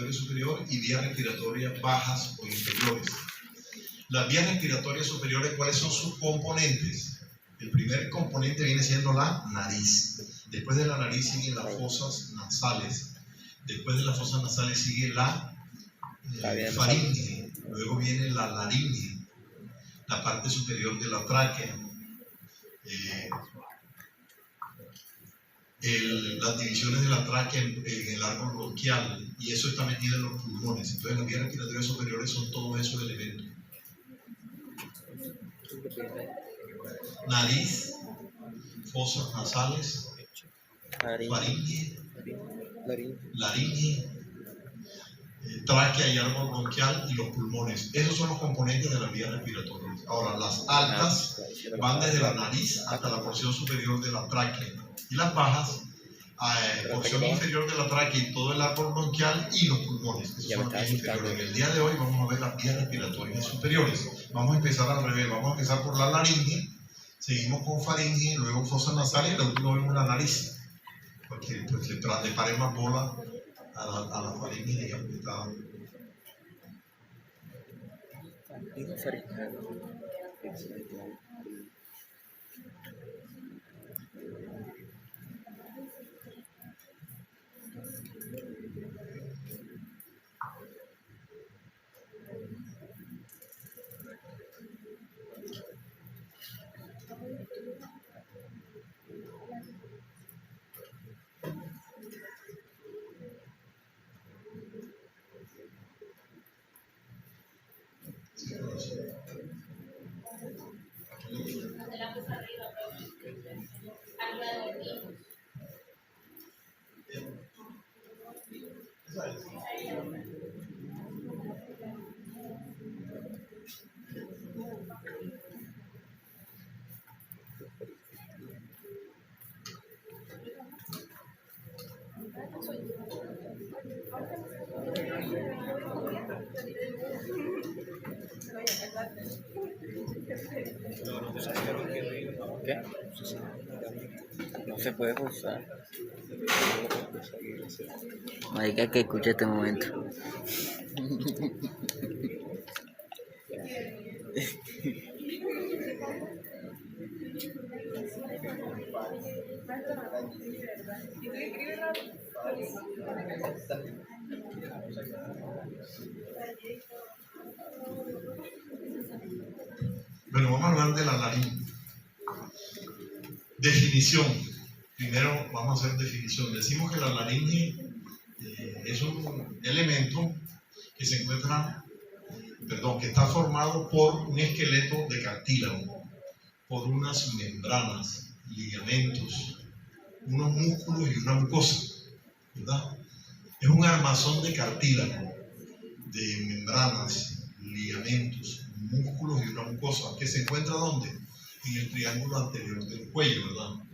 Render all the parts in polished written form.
respiratoria superior y vías respiratorias bajas o inferiores. Las vías respiratorias superiores, ¿cuáles son sus componentes? El primer componente viene siendo la nariz. Después de la nariz siguen las fosas nasales. Después de las fosas nasales sigue la faringe. Luego viene la laringe, la parte superior de la tráquea. Las divisiones de la tráquea en el árbol bronquial, y eso está metido en los pulmones. Entonces las vías respiratorias superiores son todos esos elementos: nariz, fosas nasales, faringe, laringe, tráquea y árbol bronquial y los pulmones. Esos son los componentes de las vías respiratorias. Ahora, las altas van desde la nariz hasta la porción superior de la tráquea, y las bajas, porción inferior de la tráquea y todo el árbol bronquial y los pulmones. Esos son las vías inferiores. En el día de hoy vamos a ver las vías respiratorias superiores. Vamos a empezar al revés. Vamos a empezar por la laringe, seguimos con faringe, luego fosas nasales y la última vemos la nariz, porque pues, le paré más bola a la faringe, digamos que está. ¿Qué? No se puede pulsar. Marica, que escuche este momento. Bueno, vamos a hablar de la laringe. Definición. Primero vamos a hacer definición. Decimos que la laringe es un elemento que se encuentra, que está formado por un esqueleto de cartílago, por unas membranas, ligamentos, unos músculos y una mucosa, ¿verdad? Es un armazón de cartílago, de membranas, ligamentos, músculos y una mucosa, que se encuentra ¿dónde? En el triángulo anterior del cuello, ¿verdad?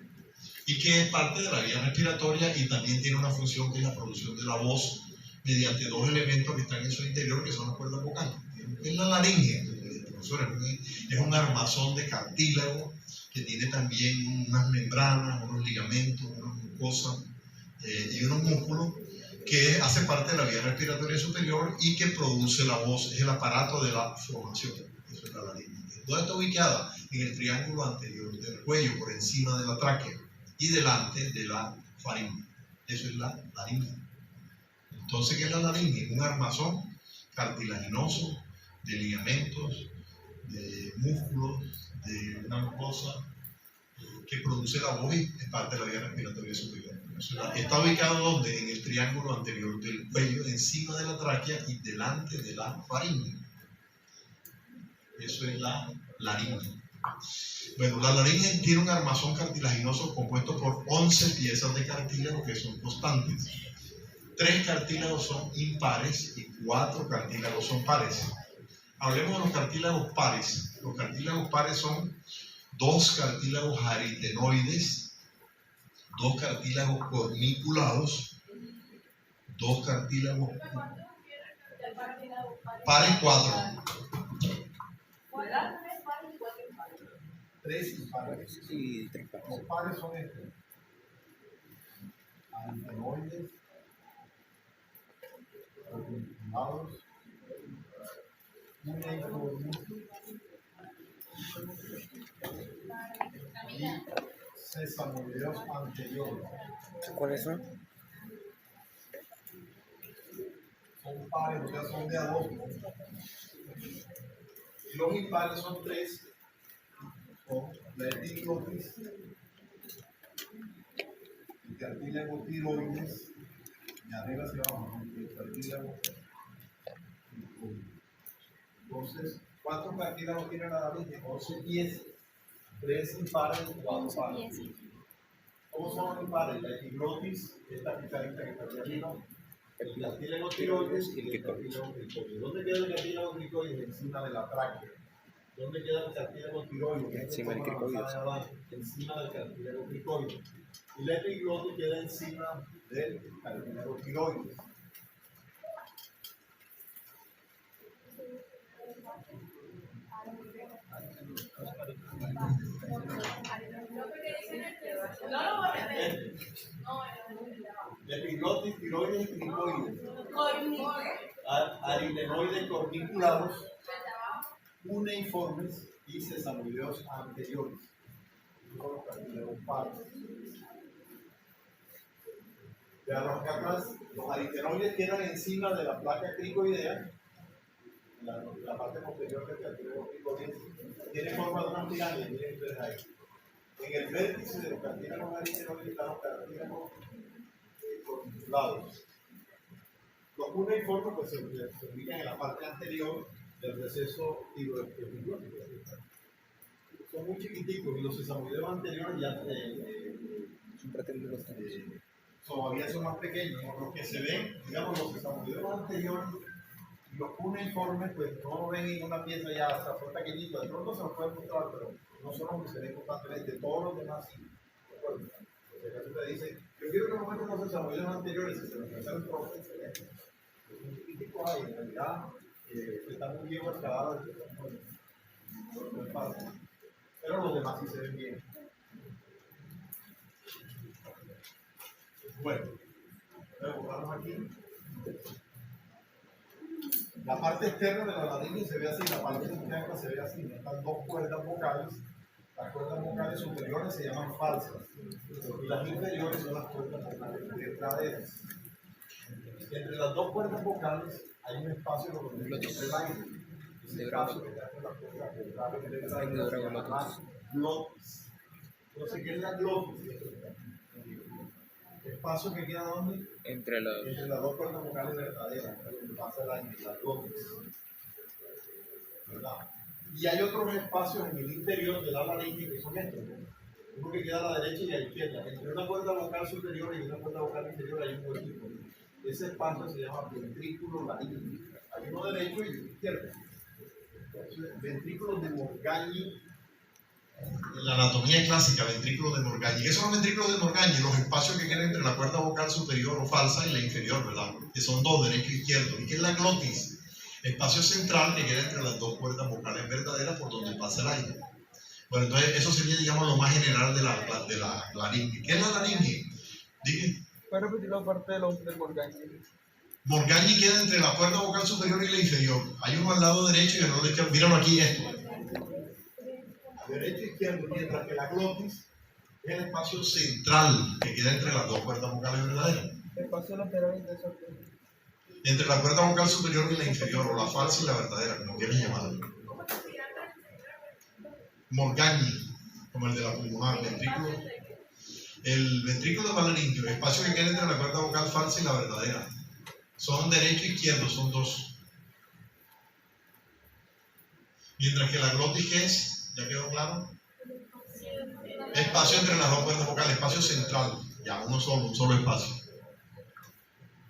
Y que es parte de la vía respiratoria y también tiene una función que es la producción de la voz mediante dos elementos que están en su interior, que son las cuerdas vocales. Es la laringe, profesor, es un armazón de cartílago que tiene también unas membranas, unos ligamentos, unas mucosas y unos músculos, que hace parte de la vía respiratoria superior y que produce la voz. Es el aparato de la formación. Eso es la laringe. ¿Dónde está ubicada? En el triángulo anterior del cuello, por encima de la tráquea y delante de la faringe. Eso es la laringe. Entonces, ¿qué es la laringe? Un armazón cartilaginoso de ligamentos, de músculos, de una mucosa que produce la voz y es parte de la vía respiratoria superior. Está ubicado ¿dónde? En el triángulo anterior del cuello, encima de la tráquea y delante de la faringe. Eso es la laringe. Bueno, la laringe tiene un armazón cartilaginoso compuesto por 11 piezas de cartílago que son constantes. 3 cartílagos son impares y 4 cartílagos son pares. Hablemos de los cartílagos pares. Los cartílagos pares son 2 cartílagos aritenoides, 2 cartílagos corniculados, 2 cartílagos pares, 4. 3 impares y 3 pares. Los pares son estos: aritenoides, lados, uneiforme y sesamoideos anteriores. ¿Cuáles son? Son pares, o sea, son de a dos. Y los impares son tres, son la epiglotis, el cartílago tiroides, de arriba hacia abajo, el cartílago. Entonces, ¿cuántos cartílagos tiene la laringe? 11 pies, 3 impares y 4 pares. ¿Cómo son los impares? La epiglotis, esta pizarrita que está aquí arriba, el cartílago tiroides y el cartílago cricoides. ¿Dónde queda el cartílago cricoides? Encima de la tráquea. ¿Dónde queda el cartílago tiroides? Encima del cricoides. Encima del cartílago cricoides. Y la epiglotis queda encima del cartílago tiroides. Epiglotis, tiroides y cricoides. Aritenoides corniculados, uneiformes y sesamoideos anteriores. Vean acá atrás, los aritenoides quedan encima de la placa cricoidea, la parte posterior del cartílago cricoides. Tiene forma de una pirámide, miren ustedes ahí. En el vértice de los cartílagos aritenoides están los cartílagos corniculados. Los uneiformes pues, se ubican en la parte anterior del receso tiroideoepiglotis. Son muy chiquiticos y los sesamoideos anteriores ya todavía son más pequeños. Los que se ven, digamos, los sesamoideos anteriores, los uneiformes, pues no lo ven en una pieza ya, hasta son pequeñitos. De pronto se los puede mostrar, pero no son los que se ven constantemente. Todos los demás sí. Porque acá te dice, yo quiero que me muestren los sesamoideos anteriores, y se los muestran el profe, excelente. Los chiquiticos hay, en realidad, están muy bien marcados, no es fácil. Pero los demás sí se ven bien. Bueno, borramos aquí. La parte externa de la laringe se ve así, la parte interna se ve así. Están dos cuerdas vocales. Las cuerdas vocales superiores se llaman falsas y las inferiores son las cuerdas vocales verdaderas. Entre las dos cuerdas vocales hay un espacio donde el aire. Ese espacio que está entre las cuerdas vocales verdaderas se llama glotis. Entonces, ¿qué es la glotis? Espacio que queda donde? Entre las dos cuerdas vocales verdaderas, donde pasa el aire, la glotis. ¿Verdad? Y hay otros espacios en el interior de la laringe que son estos. Uno que queda a la derecha y a la izquierda. Entre una cuerda vocal superior y una cuerda vocal inferior hay un huequito. Ese espacio se llama ventrículo laríngeo. Hay uno derecho y uno izquierdo. Ventrículos de Morgagni. En la anatomía clásica, ventrículos de Morgagni. ¿Qué son los ventrículos de Morgagni? Los espacios que quedan entre la cuerda vocal superior o falsa y la inferior, ¿verdad? Que son dos, derecho e izquierdo. ¿Y qué es la glotis? Espacio central que queda entre las dos cuerdas vocales verdaderas por donde pasa el aire. Bueno, entonces eso sería, digamos, lo más general de la laringe. ¿Qué es la laringe? Dime. ¿Puedes repetir la parte del Morgagni? Morgagni queda entre la cuerda vocal superior y la inferior. Hay uno al lado derecho y al lado izquierdo. Míralo aquí, esto. Derecho e izquierdo, mientras que la glotis es el espacio central que queda entre las dos cuerdas vocales verdaderas. El espacio lateral de esa. Entre la cuerda vocal superior y la inferior, o la falsa y la verdadera, como quieran llamarlo. Morgagni, como el de la pulmonar, ventrículo. El ventrículo laríngeo, el espacio que queda entre la cuerda vocal falsa y la verdadera. Son derecho e izquierdo, son dos. Mientras que la glotis, ¿qué es? ¿Ya quedó claro? Espacio entre las dos cuerdas vocales, espacio central. Ya, un solo espacio.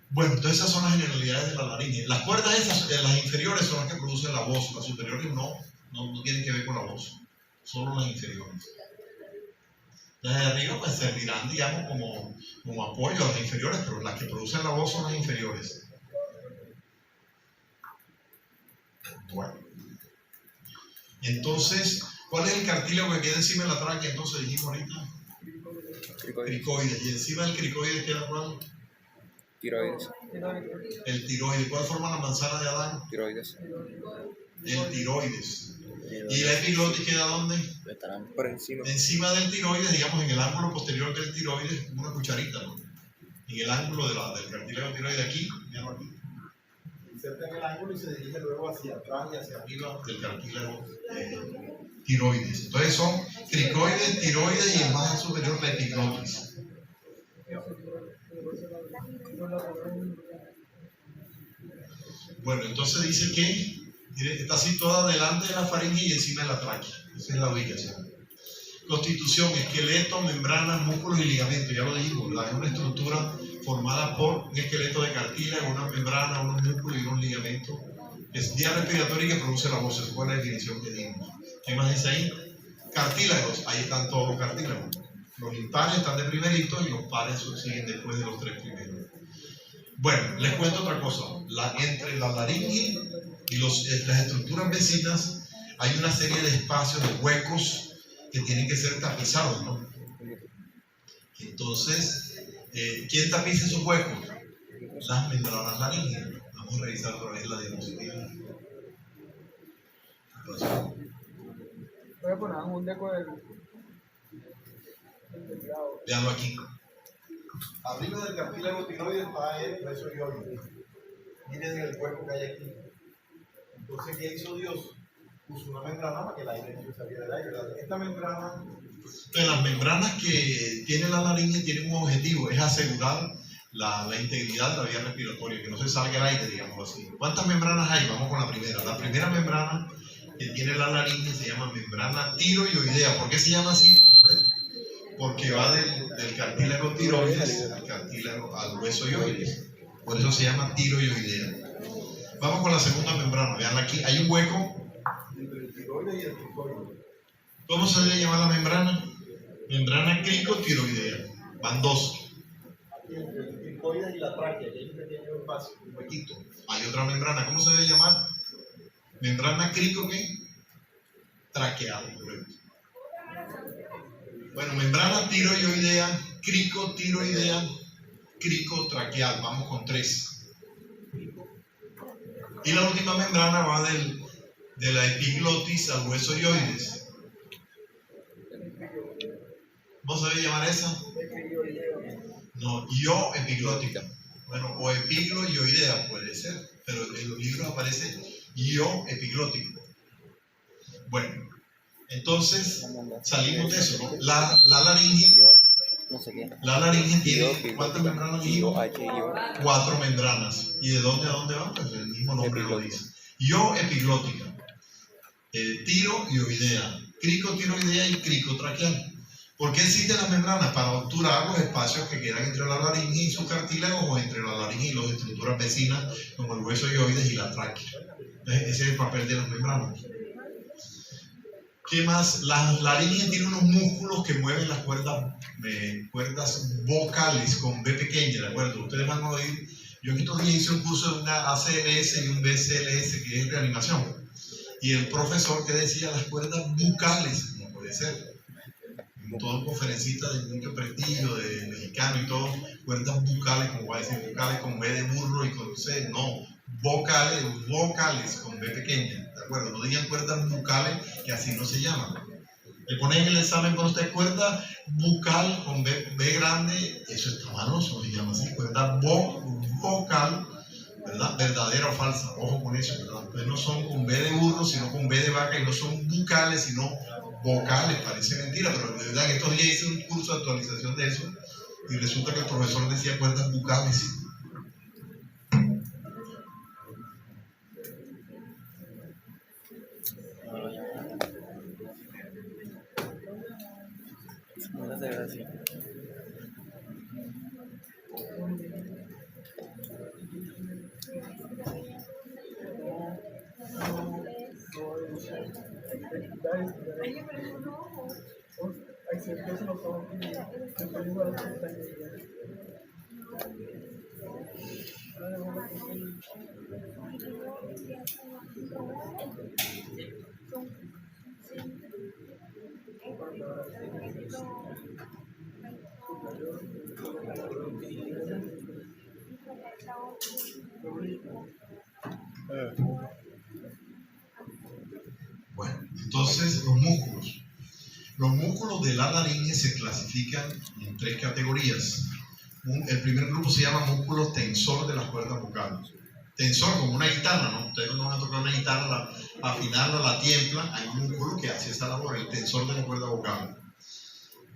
Bueno, entonces esas son las generalidades de la laringe. Las cuerdas esas, las inferiores son las que producen la voz, las superiores no tienen que ver con la voz, solo las inferiores. Las de arriba pues servirán, digamos, como apoyo a las inferiores, pero las que producen la voz son las inferiores. Bueno. Entonces, ¿cuál es el cartílago que queda encima de la tráquea? Entonces dijimos ahorita. Cricoides. Y encima del cricoides queda ¿cuál? Tiroides. Tiroides. El tiroides. ¿Cuál forma la manzana de Adán? Tiroides. El tiroides. ¿Y la epiglotis queda dónde? Estarán por encima. Encima del tiroides, digamos en el ángulo posterior del tiroides, una cucharita, ¿no? En el ángulo del cartílago tiroides aquí, míralo aquí. Inserta en el ángulo y se dirige luego hacia atrás y hacia arriba del cartílago tiroides. Entonces son cricoides, tiroides y el más superior la epiglotis. Bueno, entonces dice que mire, está situada delante de la faringe y encima de la tráquea. Esa es la ubicación. Constitución, esqueleto, membranas, músculos y ligamentos. Ya lo dijimos, es una estructura formada por un esqueleto de cartílago, una membrana, unos músculos y unos ligamentos. Es vía respiratoria que produce la voz. Esa fue la definición que dimos. ¿Qué más dice ahí? Cartílagos. Ahí están todos los cartílagos. Los impares están de primerito y los pares siguen después de los tres primeros. Bueno, les cuento otra cosa. Entre la laringe y las estructuras vecinas hay una serie de espacios, de huecos que tienen que ser tapizados, ¿no? Entonces, ¿quién tapiza esos huecos? Las membranas laringes. Vamos a revisar otra vez la diapositiva. Voy a poner un deco del lado. Veanlo aquí. Arriba del cartílago tiroides está el hueso ioide. Miren el hueco que hay aquí. Entonces, ¿qué hizo Dios? Puso una membrana para que el aire no saliera del aire. Esta membrana, entonces las membranas que tiene la laringe tienen un objetivo, es asegurar la integridad de la vía respiratoria, que no se salga el aire, digamos así. ¿Cuántas membranas hay? Vamos con la primera. La primera membrana que tiene la laringe se llama membrana tiroidea. ¿Por qué se llama así? Porque va del cartílago tiroides al hueso ioides. Por eso se llama tiroidea. Vamos con la segunda membrana. Vean aquí, hay un hueco entre el tiroides y el cricoide. ¿Cómo se debe llamar la membrana? Membrana cricotiroidea. Van dos. Aquí entre el cricoide y la tráquea, que hay un pequeño espacio, un huequito. Hay otra membrana. ¿Cómo se debe llamar? Membrana crico, ¿qué? Traqueal, correcto. Bueno, membrana tiroidea, cricotiroidea, cricotraqueal. Vamos con tres. Y la última membrana va de la epiglotis al hueso ioides. ¿Cómo se debe llamar esa? No, ioepiglótica. Bueno, o epigloioidea puede ser, pero en los libros aparece ioepiglótico. Bueno, entonces salimos de eso, ¿no? La laringe. No sé qué. La laringe tiene, ¿cuántas membranas dijimos? 4 membranas. ¿Y de dónde a dónde van? Pues el mismo nombre lo dice. Ioepiglótica, tiroidea, cricotiroidea y cricotraqueal. ¿Por qué existen las membranas? Para obturar los espacios que quedan entre la laringe y su cartílago o entre la laringe y las estructuras vecinas como el hueso ioides y la tráquea. Ese es el papel de las membranas. ¿Qué más? La laringe tiene unos músculos que mueven las cuerdas vocales con B pequeña, ¿de acuerdo? Ustedes van a oír, yo en estos días hice un curso de una ACLS y un BCLS que es reanimación. Y el profesor que decía las cuerdas bucales, no puede ser. Todo conferencista de mucho prestigio, de mexicano y todo, cuerdas bucales, como va a decir, vocales con B de burro y con C, no, vocales con B pequeña, ¿de acuerdo? No digan cuerdas bucales, que así no se llaman. Le ponen en el examen con usted cuerda bucal con B grande, eso está malo, eso se llama así, cuerda vocal, ¿verdad? Verdadera o falsa, ojo con eso, ¿verdad? Entonces no son con B de burro, sino con B de vaca, y no son bucales, sino vocales. Parece mentira, pero de verdad que estos días hice un curso de actualización de eso y resulta que el profesor decía cuerdas bucales. Muchas gracias. Ahí se empiezan los ojos y después igual las pestañas. Bueno, entonces los músculos. Los músculos de la laringe se clasifican en tres categorías. El primer grupo se llama músculos tensor de las cuerdas vocales. Tensor como una guitarra, ¿no? Ustedes no van a tocar una guitarra, afinarla, la tiembla, hay un músculo que hace esa labor, el tensor de la cuerda vocal.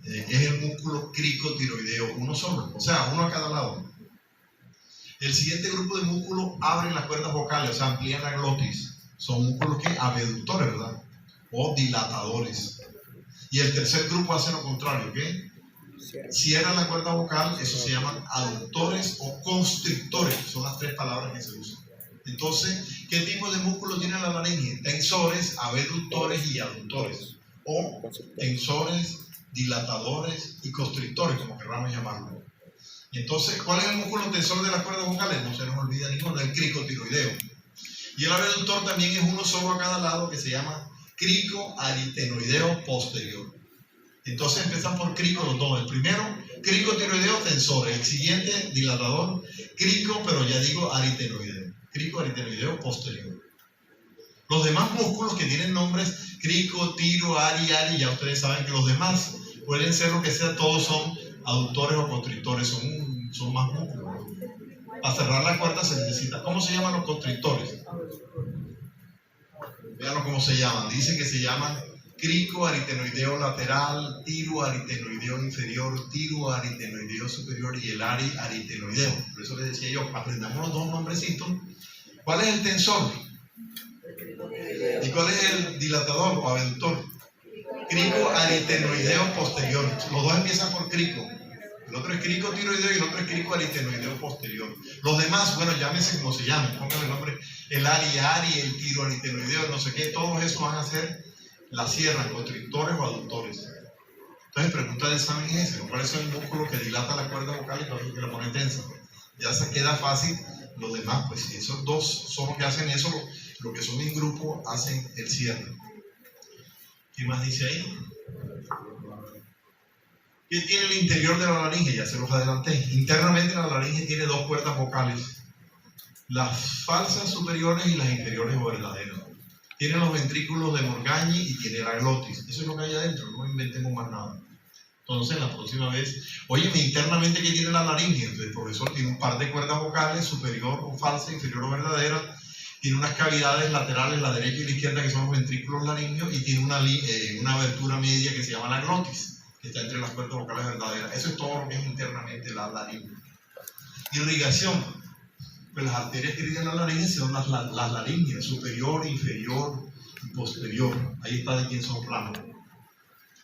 Es el músculo cricotiroideo, uno solo, o sea, uno a cada lado. El siguiente grupo de músculos abren las cuerdas vocales, o sea, amplían la glotis. Son músculos que abductores, ¿verdad? O dilatadores. Y el tercer grupo hace lo contrario, ¿qué? Cierran la cuerda vocal, eso se llaman aductores o constrictores, son las tres palabras que se usan. Entonces, ¿qué tipo de músculo tiene la laringe? Tensores, abductores y aductores. O tensores, dilatadores y constrictores, como queramos llamarlo. Entonces, ¿cuál es el músculo tensor de las cuerdas vocales? No se nos olvida ninguno, el cricotiroideo. Y el abductor también es uno solo a cada lado que se llama cricoaritenoideo posterior. Entonces empiezan por crico los dos. El primero, cricotiroideo tensor. El siguiente, dilatador, crico, pero ya digo aritenoideo. Cricoaritenoideo posterior. Los demás músculos que tienen nombres crico, tiro, ari, ya ustedes saben que los demás pueden ser lo que sea, todos son aductores o constrictores, son más músculos. Para cerrar la cuerda se necesita. ¿Cómo se llaman los constrictores? Vean cómo se llaman. Dicen que se llaman cricoaritenoideo lateral, tiroaritenoideo inferior, tiroaritenoideo superior y el aritenoideo. Por eso les decía yo, aprendamos los dos nombrecitos. ¿Cuál es el tensor? ¿Y cuál es el dilatador o abductor? Cricoaritenoideo posterior. Los dos empiezan por crico. El otro es cricotiroideo y el otro es cricoaritenoideo posterior. Los demás, bueno, llámense como se llamen, pónganle el nombre, el ari, el tiroaritenoideo, no sé qué, todos esos van a ser la sierra, constrictores o aductores. Entonces, pregunta de examen es ese, ¿cuál es el músculo que dilata la cuerda vocal y que la pone tensa? Ya se queda fácil, los demás, pues si esos dos son los que hacen eso, lo que son en grupo hacen el cierre. ¿Qué más dice ahí? ¿Qué tiene el interior de la laringe? Ya se los adelanté. Internamente la laringe tiene dos cuerdas vocales, las falsas superiores y las inferiores o verdaderas. Tiene los ventrículos de Morgagni y tiene la glotis. Eso es lo que hay adentro, no inventemos más nada. Entonces, la próxima vez, óyeme, internamente, ¿qué tiene la laringe? Entonces, el profesor tiene un par de cuerdas vocales, superior o falsa, inferior o verdadera. Tiene unas cavidades laterales, la derecha y la izquierda, que son los ventrículos laringeos, y tiene una abertura media que se llama la glotis, que está entre las cuerdas vocales verdaderas. Eso es todo lo que es internamente la laringe. Irrigación. Pues las arterias que irrigan la laringe son las laringes, superior, inferior y posterior. Ahí está de quién son ramas.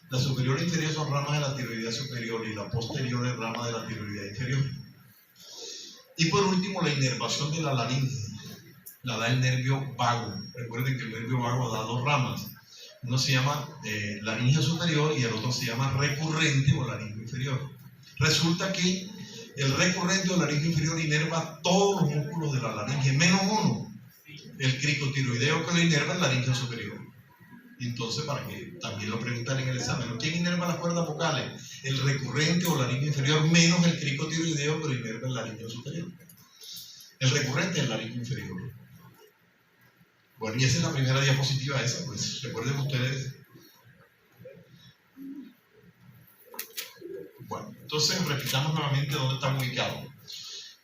La superior e inferior son ramas de la tiroidea superior y la posterior es rama de la tiroidea inferior. Y por último, la inervación de la laringe la da el nervio vago. Recuerden que el nervio vago da dos ramas. Uno se llama laringe superior y el otro se llama recurrente o laringe inferior. Resulta que el recurrente o laringe inferior inerva todos los músculos de la laringe, menos uno, el cricotiroideo, que lo inerva el laringe superior. Entonces, para que también lo preguntan en el examen, ¿quién inerva las cuerdas vocales? El recurrente o laringe inferior, menos el cricotiroideo, que lo inerva el laringe superior. El recurrente es el laringe inferior. Bueno, y esa es la primera diapositiva esa, pues recuerden ustedes. Bueno, entonces repitamos nuevamente dónde están ubicados.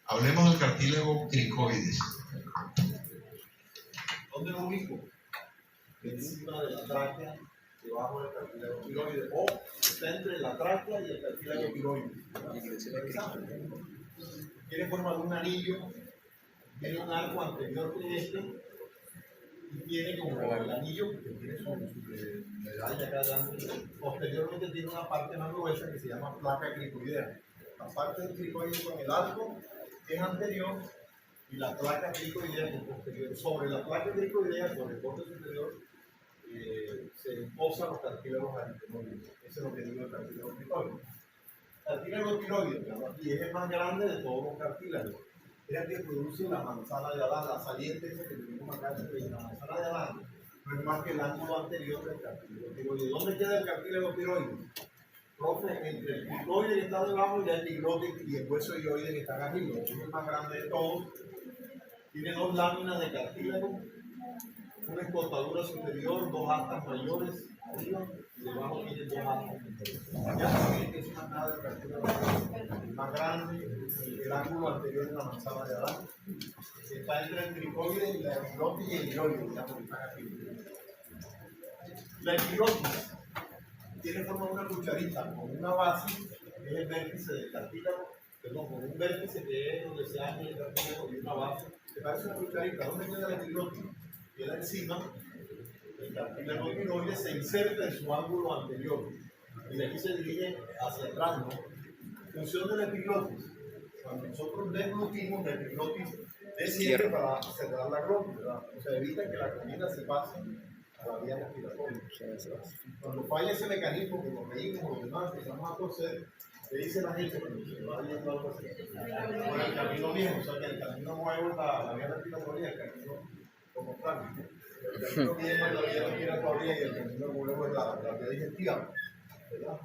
Hablemos del cartílago cricoides. ¿Dónde lo ubico? Encima de la tráquea, debajo del cartílago tiroides, o está entre la tráquea y el cartílago tiroides. Tiene forma de un anillo, tiene un arco anterior que este, y tiene como el anillo, que tiene su medalla acá adelante. Posteriormente tiene una parte más gruesa que se llama placa cricoidea. La parte del cricoide con el arco es anterior y la placa cricoidea es posterior. Sobre la placa cricoidea, sobre el borde superior, se posan los cartílagos aritenoides. Eso es lo que digo el cartílago tiroide. El cartílago tiroide, y es el más grande de todos los cartílagos. Es el que produce la manzana de Adán, la saliente esa que tenemos acá, la manzana de Adán, no es más que el ángulo anterior del cartílago tiroide. ¿Dónde queda el cartílago tiroide? Profe, entre el cricoide que está debajo y el epiglotis y el hueso hioide que está arriba, que es el más grande de todos, tiene dos láminas de cartílago, una escotadura superior, dos astas mayores arriba y debajo tiene dos astas menores. Ya saben que es una nada de cartílago más grande, el ángulo anterior de la manzana de Adán. Está entre el cricoide y la epiglotis y el hioide, digamos que están aquí. La epiglotis tiene forma de una cucharita con una base, que es el vértice del cartílago, perdón, con un vértice que es donde se añade el cartílago y una base, que parece una cucharita. ¿Dónde queda la epiglotis? Queda encima, el cartílago tiroides se inserta en su ángulo anterior y de aquí se dirige hacia atrás, ¿no? Función de la epiglotis. Cuando nosotros deglutimos, la epiglotis desciende para cerrar la glotis, ¿verdad? O sea, evita que la comida se pase a la vía respiratoria. Cuando falla ese mecanismo, que nos reímos, los demás empezamos a toser, le dice la gente cuando se va yendo algo así. Por el camino viejo, o sea que el camino nuevo es la vía respiratoria, el camino como tal. El camino viejo es la vía respiratoria y el camino nuevo es la vía digestiva. ¿Verdad?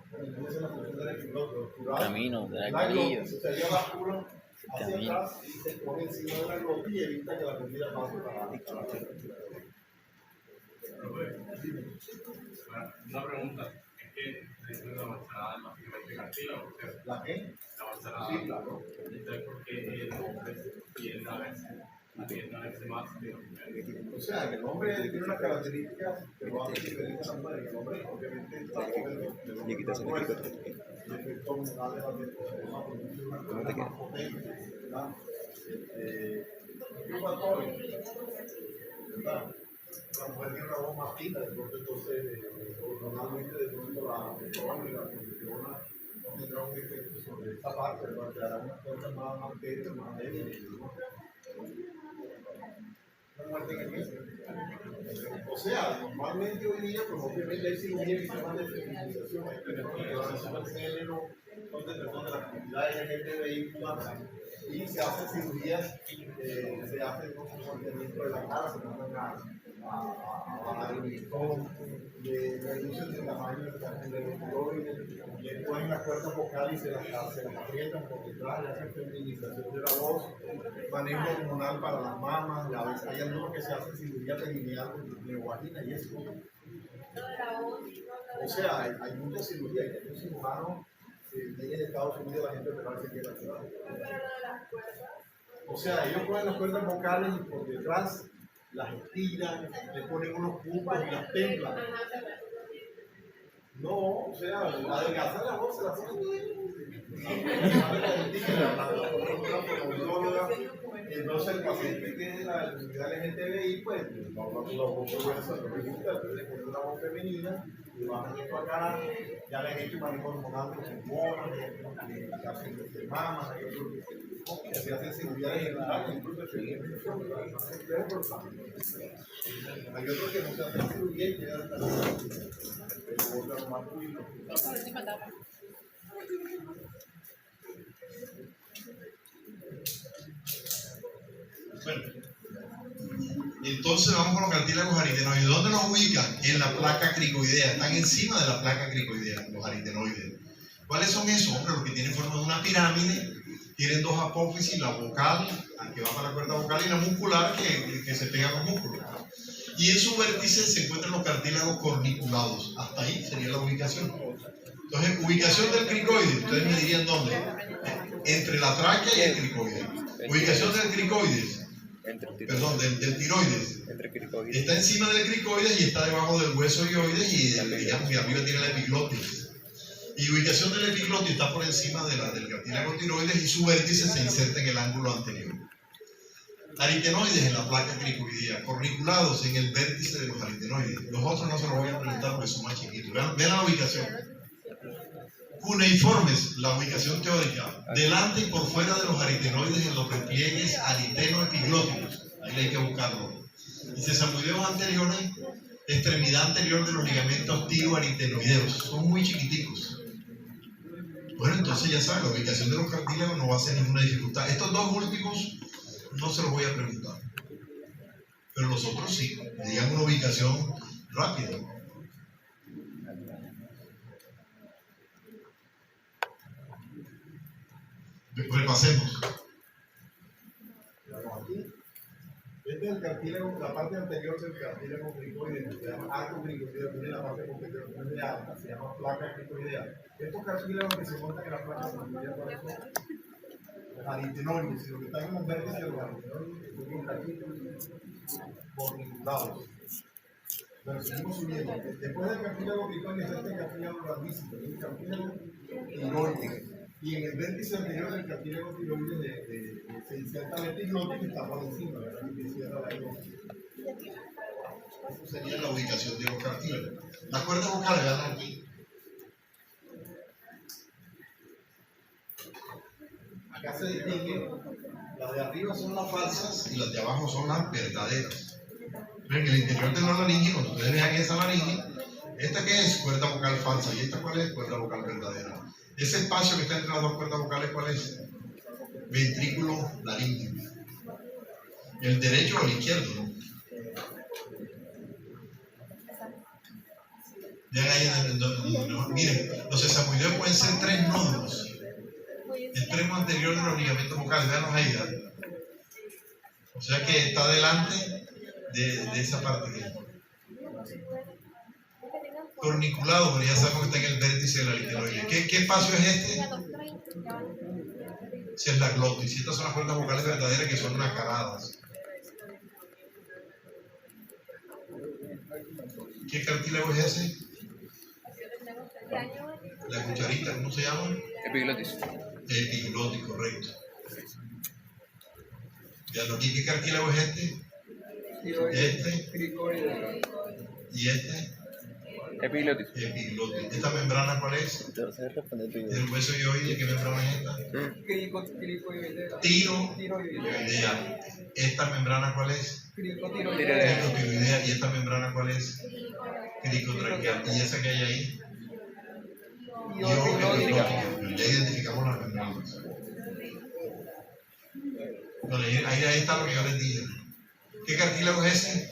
Esa es la función del epiglotis. Camino, de la glotis, o sea, ella va puro hacia camino. atrás y se pone encima de la glotis y evita que la comida pase para la Una pregunta, es que es la manzana es básicamente cartílago, ¿cierto? ¿La qué? La manzana, Sí, claro. entonces, ¿por qué el hombre tiende a verse más que la mujer? O sea, que el hombre tiene unas características que lo hacen diferente a la mujer. El hombre, obviamente, está Le quitas el efecto hormonal de la ¿Cómo te queda? potente, ¿verdad? Un factor, ¿verdad? La mujer tiene una voz más fina, entonces, normalmente, de pronto la progesterona no tendrá un efecto sobre esta parte, ¿verdad? Que hará unas cosas más tensas, más débiles, ¿no? O sea, normalmente hoy día, pues obviamente hay cirugías que se llaman de feminización, hay personas que van a hacer el género, donde la comunidad LGTBI y se hacen cirugías, se hacen con un mantenimiento de la cara, se mandan a bajar el listón, reducen el tamaño de los tiroides, le ponen las cuerdas vocales y se las aprietan por detrás, le hacen feminización de la voz, manejo hormonal para las mamas, a veces hay algunos que se hacen cirugía perineal de vagina y eso. O sea, hay muchas cirugías, hay un cirujano viene de Estados Unidos, la gente operarse aquí en la ciudad. O sea, ellos ponen las cuerdas vocales y por detrás las estiran, le ponen unos puntos y las templan. No, o sea, adelgazar la voz se la hacen. Entonces el paciente que es de la comunidad LGTBI, pues, una voz femenina, y bajan esto acá, ya le han hecho manejo hormonal con hormonas, le hacen mamas, se hacen cirugías generales, incluso hay otros que no se hacen cirugía y quedan hasta el órgano masculino. Bueno, entonces vamos con los cartílagos aritenoides. ¿Dónde los ubican? En la placa cricoidea. Están encima de la placa cricoidea, los aritenoides. ¿Cuáles son esos? Hombre, los que tienen forma de una pirámide, tienen dos apófisis, la vocal, que va para la cuerda vocal, y la muscular, que se pega a los músculos. Y en su vértice se encuentran los cartílagos corniculados. Hasta ahí sería la ubicación. Entonces, ubicación del cricoide. Ustedes me dirían dónde. Entre la tráquea y el cricoide. Ubicación del cricoides. Perdón, del tiroides. Está encima del cricoides y está debajo del hueso hioides y digamos que arriba tiene la epiglotis. Y ubicación del epiglotis está por encima del cartílago tiroides y su vértice se inserta en el ángulo anterior. Aritenoides en la placa cricoidea, corniculados en el vértice de los aritenoides. Los otros no se los voy a preguntar porque son más chiquitos. Vean la ubicación. Cuneiformes, la ubicación teórica, delante y por fuera de los aritenoides en los repliegues ariteno-epiglóticos. Ahí hay que buscarlo. Y sesamoideos anteriores, extremidad anterior de los ligamentos tiro-aritenoideos. Son muy chiquiticos. Bueno, entonces ya saben, la ubicación de los cartílagos no va a ser ninguna dificultad. Estos dos últimos no se los voy a preguntar. Pero los otros sí. Me digan una ubicación rápida. Repasemos. Veamos aquí. Este es el cartílago, la parte anterior del cartílago cricoide, se llama arco cricoideo, tiene la parte posterior muy alta, se llama placa cricoidea. Estos cartílagos que se montan en la placa cricoidea, ¿cuáles son? Los aritenoides, si lo que están en los vértices de los aritenoides, que son los aquí corniculados. Pero seguimos subiendo. Después del cartílago cricoide está este cartílago grandísimo, que es el cartílago tiroides. Y en el vértice anterior del cartílago tiroides se inserta el epiglotis que está por encima, ¿verdad? Y cierra la glotis. Esa sería la ubicación de los cartílagos. Las cuerdas vocales, vean aquí. Acá se distingue, las de arriba son las falsas y las de abajo son las verdaderas. Ven, el interior de la laringe, cuando ustedes vean esa laringe, ¿esta qué es? Cuerda vocal falsa. ¿Y esta cuál es? Cuerda vocal verdadera. Ese espacio que está entre las dos cuerdas vocales, ¿cuál es? Ventrículo laríngeo. El derecho o el izquierdo, ¿no? Vean ahí, miren, los sesamoideos pueden ser 3 nódulos. Extremo anterior de los ligamentos vocales, veanlos ahí, ¿verdad? O sea que está delante de esa parte que corniculado, pero ya sabemos que está en el vértice de la ligeroide. ¿Qué espacio es este? Esa es la glotis. Y estas son las cuerdas vocales verdaderas que son nacaradas. ¿Qué cartílago es ese? La cucharita, ¿cómo se llama? Epiglotis. Epiglotis, correcto. Veanlo aquí, ¿qué cartílago es este? Este. Y este. Epiglotis. Epiglotis. ¿Esta membrana cuál es? El hueso hioide, ¿qué membrana es esta? Tiroidea. ¿Esta membrana cuál es? Cricotiroidea. ¿Y esta membrana cuál es? Cricotraqueal. ¿Y esa que hay ahí? Ioglótica. Ya identificamos las membranas. Bueno, ahí está lo que yo les dije. ¿Qué cartílago es ese?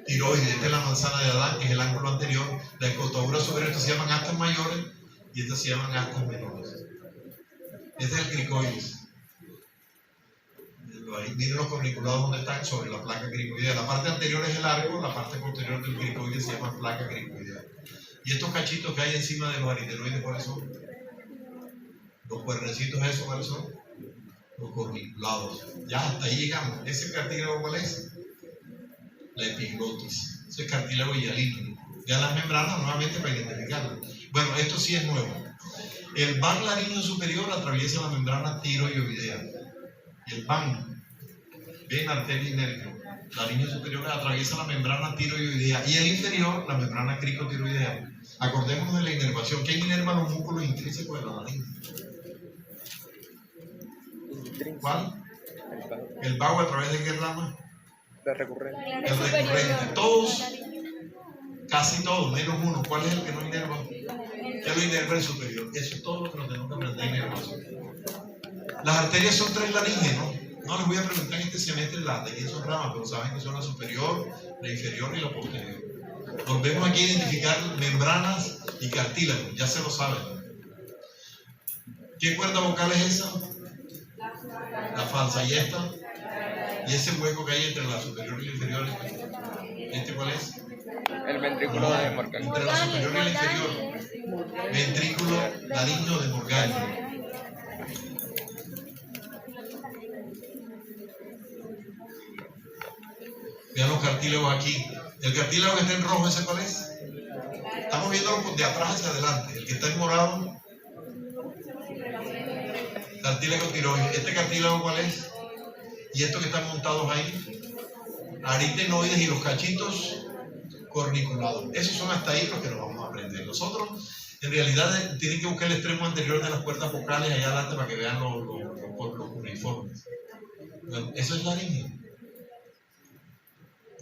Tiroides. Esta es la manzana de Adán, que es el ángulo anterior. La escotadura superior, estas se llaman astas mayores y estas se llaman astas menores. Este es el cricoides. Ahí miren los corniculados donde están, sobre la placa cricoidea. La parte anterior es el arco, la parte posterior del cricoide se llama placa cricoidea. Y estos cachitos que hay encima de los aritenoides, ¿cuáles son? Los cuernecitos esos, ¿cuáles son? Los corniculados. Ya hasta ahí llegamos. ¿Ese cartílago cuál es? La epiglotis. Ese es cartílago hialino. Ya las membranas nuevamente para identificarlo. Bueno, esto sí es nuevo. El van laríngeo superior atraviesa la membrana tiroideoidea. El van, ven, arteria y nervio. Laríngeo superior atraviesa la membrana tiroideoidea y el inferior la membrana cricotiroidea. Acordémonos de la inervación. ¿Quién inerva los músculos intrínsecos de la laringe? ¿Cuál? El vago, ¿a través de qué rama? La recurrente. El recurrente. Todos, casi todos, menos uno. ¿Cuál es el que no inerva? Ya lo inerva el superior. Eso es todo lo que nos tenemos que aprender en inervación. Las arterias son 3 laringes, ¿no? No les voy a preguntar en este semestre de quién son ramas, pero saben que son la superior, la inferior y la posterior. Volvemos aquí a identificar membranas y cartílagos, ya se lo saben. ¿Qué cuerda vocal es esa? La falsa. ¿Y esta? ¿Y ese hueco que hay entre la superior y la inferior? ¿Este cuál es? El ventrículo de Morgan. Entre la superior y la inferior. Ventrículo laríngeo de Morgan. Vean los cartílagos aquí. El cartílago que está en rojo, ¿ese cuál es? Estamos viéndolo de atrás hacia adelante. El que está en morado, cartílago tiroides. ¿Este cartílago cuál es? Y estos que están montados ahí, aritenoides y los cachitos corniculados. Esos son hasta ahí los que nos vamos a aprender. Nosotros, en realidad, tienen que buscar el extremo anterior de las cuerdas vocales allá adelante para que vean los uniformes. Bueno, eso es laringe.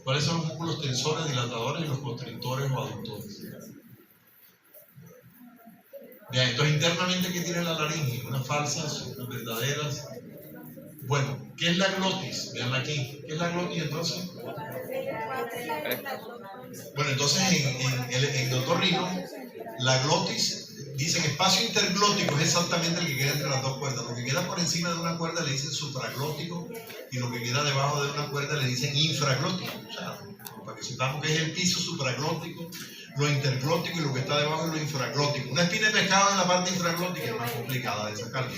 ¿Cuáles son los músculos tensores, dilatadores y los constrictores o aductores? Vean, entonces internamente, ¿qué tiene la laringe? Unas falsas, unas verdaderas. Bueno, ¿qué es la glotis? Veanla aquí. ¿Qué es la glotis entonces? Bueno, entonces en el otorrino, la glotis dicen espacio interglótico es exactamente el que queda entre las dos cuerdas. Lo que queda por encima de una cuerda le dicen supraglótico y lo que queda debajo de una cuerda le dicen infraglótico. O sea, para que sepamos que es el piso supraglótico, lo interglótico y lo que está debajo es lo infraglótico. Una espina de pescado en la parte infraglótica es más complicada de sacar.